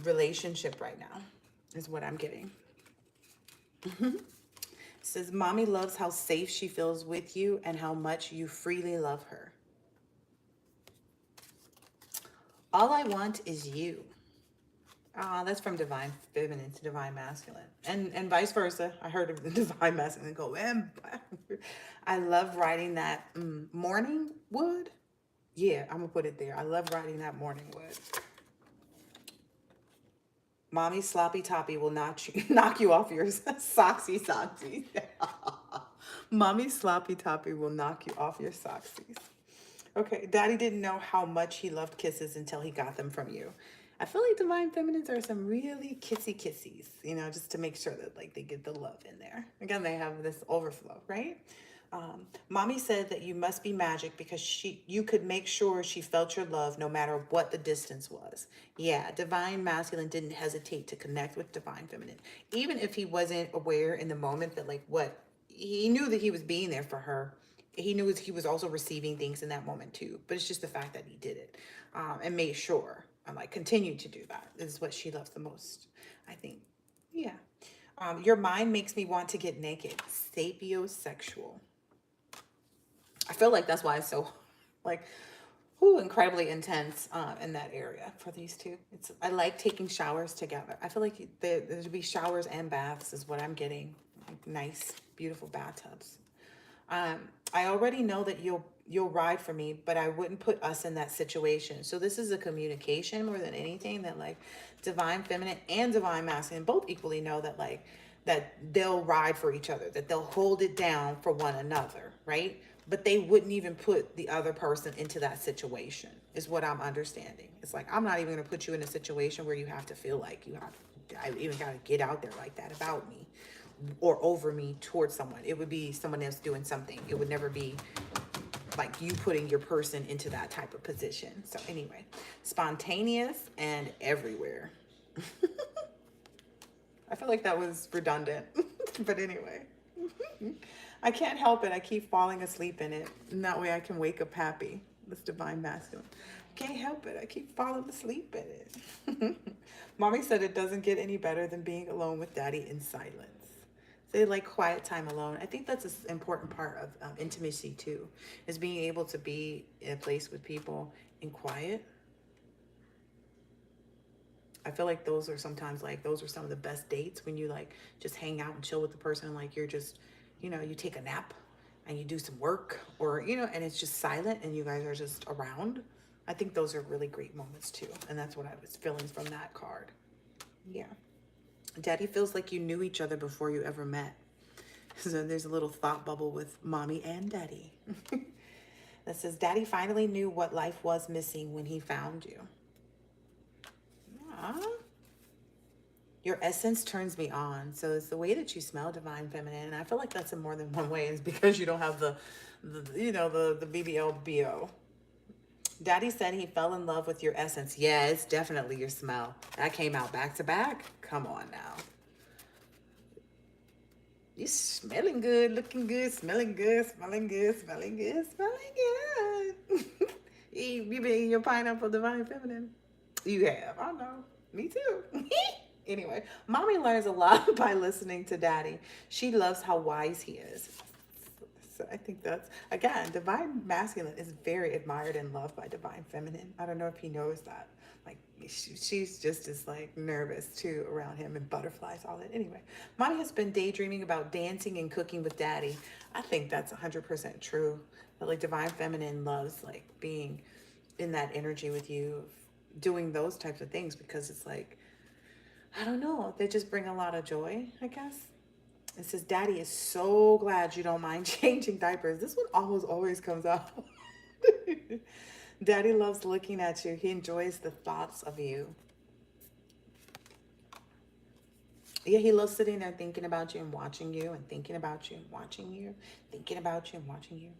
relationship right now is what I'm getting. Says, mommy loves how safe she feels with you and how much you freely love her. All I want is you. That's from divine feminine to divine masculine. And vice versa. I heard of the divine masculine go, I love writing that morning wood. Yeah, I'm going to put it there. I love writing that morning wood. Mommy sloppy toppy will knock you off your socksy. Mommy sloppy toppy will knock you off your soxies. Okay, daddy didn't know how much he loved kisses until he got them from you. I feel like divine feminines are some really kissy kissies, you know, just to make sure that like they get the love in there. Again, they have this overflow, right? Mommy said that you must be magic because you could make sure she felt your love no matter what the distance was. Yeah, divine masculine didn't hesitate to connect with divine feminine. Even if he wasn't aware in the moment that like he knew that he was being there for her. He knew he was also receiving things in that moment too. But it's just the fact that he did it and made sure and like continued to do that is what she loves the most, I think. Yeah. Your mind makes me want to get naked. Sapiosexual. I feel like that's why it's so like incredibly intense in that area for these two. I like taking showers together. I feel like there should be showers and baths is what I'm getting. Like nice, beautiful bathtubs. I already know that you'll ride for me, but I wouldn't put us in that situation. So this is a communication more than anything that like divine feminine and divine masculine both equally know that like that they'll ride for each other, that they'll hold it down for one another, right? But they wouldn't even put the other person into that situation is what I'm understanding. It's like, I'm not even going to put you in a situation where you have to feel like I even got to get out there like that about me. or over me towards someone. It would be someone else doing something. It would never be like you putting your person into that type of position. So anyway, spontaneous and everywhere. I feel like that was redundant, but anyway, I can't help it. I keep falling asleep in it, and that way I can wake up happy. This divine masculine. Can't help it. I keep falling asleep in it. Mommy said it doesn't get any better than being alone with daddy in silence. They like quiet time alone. I think that's an important part of intimacy too, is being able to be in a place with people in quiet. I feel like those are sometimes like, those are some of the best dates, when you like just hang out and chill with the person, and like you're just, you know, you take a nap and you do some work, or, you know, and it's just silent and you guys are just around. I think those are really great moments too. And that's what I was feeling from that card. Yeah. Daddy feels like you knew each other before you ever met. So there's a little thought bubble with mommy and daddy. That says, daddy finally knew what life was missing when he found you. Aww. Your essence turns me on. So it's the way that you smell, divine feminine. And I feel like that's in more than one way. It's because you don't have the you know, the BBLBO. Daddy said he fell in love with your essence. Yeah, it's definitely your smell. That came out back to back. Come on now. You smelling good, looking good, smelling good, smelling good, smelling good, smelling good. You been eating your pineapple, divine feminine? You have. I know. Me too. Anyway, mommy learns a lot by listening to daddy. She loves how wise he is. So I think that's, again, divine masculine is very admired and loved by divine feminine. I don't know if he knows that. Like, she's just as like nervous too around him, and butterflies, all that. Anyway, mommy has been daydreaming about dancing and cooking with daddy. I think that's 100% true. But like divine feminine loves like being in that energy with you, doing those types of things, because it's like, I don't know, they just bring a lot of joy, I guess. It says, daddy is so glad you don't mind changing diapers. This one always comes out. Daddy loves looking at you. He enjoys the thoughts of you. Yeah, he loves sitting there thinking about you and watching you, and thinking about you and watching you, thinking about you and watching you.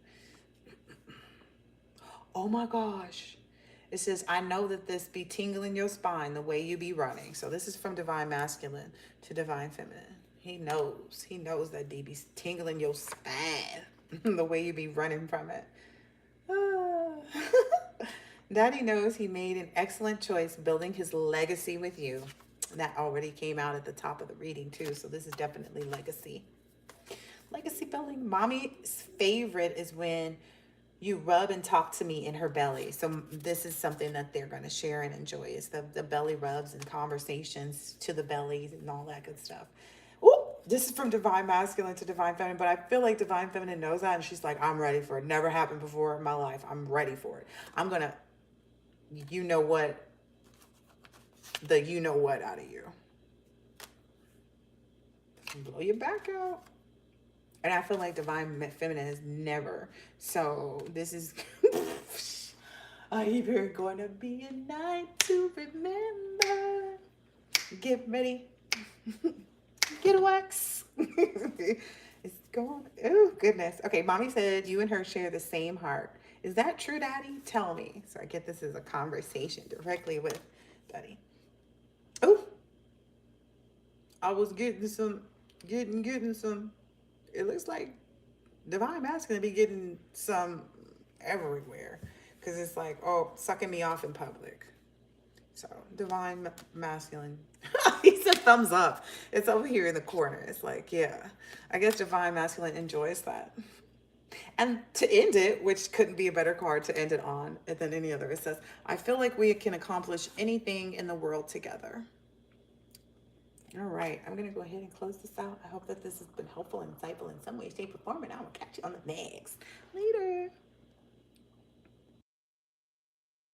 Oh my gosh. It says, I know that this be tingling your spine the way you be running. So this is from divine masculine to divine feminine. He knows that D be tingling your spine the way you be running from it. Daddy knows he made an excellent choice building his legacy with you. That already came out at the top of the reading too. So this is definitely legacy. Legacy building. Mommy's favorite is when you rub and talk to me in her belly. So this is something that they're going to share and enjoy, is the belly rubs and conversations to the bellies and all that good stuff. Ooh, this is from divine masculine to divine feminine, but I feel like divine feminine knows that, and she's like, I'm ready for it. Never happened before in my life. I'm ready for it. I'm going to, you know what out of you. Blow your back out. And I feel like divine feminine has never. So this is, either gonna be a night to remember. Get ready. Get a wax. It's going, oh goodness. Okay, mommy said you and her share the same heart. Is that true, daddy? Tell me. So I get this as a conversation directly with daddy. Oh, I was getting some. It looks like divine masculine be getting some everywhere, because it's like, oh, sucking me off in public. So divine masculine. He said thumbs up. It's over here in the corner. It's like, yeah, I guess divine masculine enjoys that. And to end it, which couldn't be a better card to end it on than any other, it says, I feel like we can accomplish anything in the world together. All right, I'm going to go ahead and close this out. I hope that this has been helpful and insightful in some way, shape, or form, and I will catch you on the next. Later.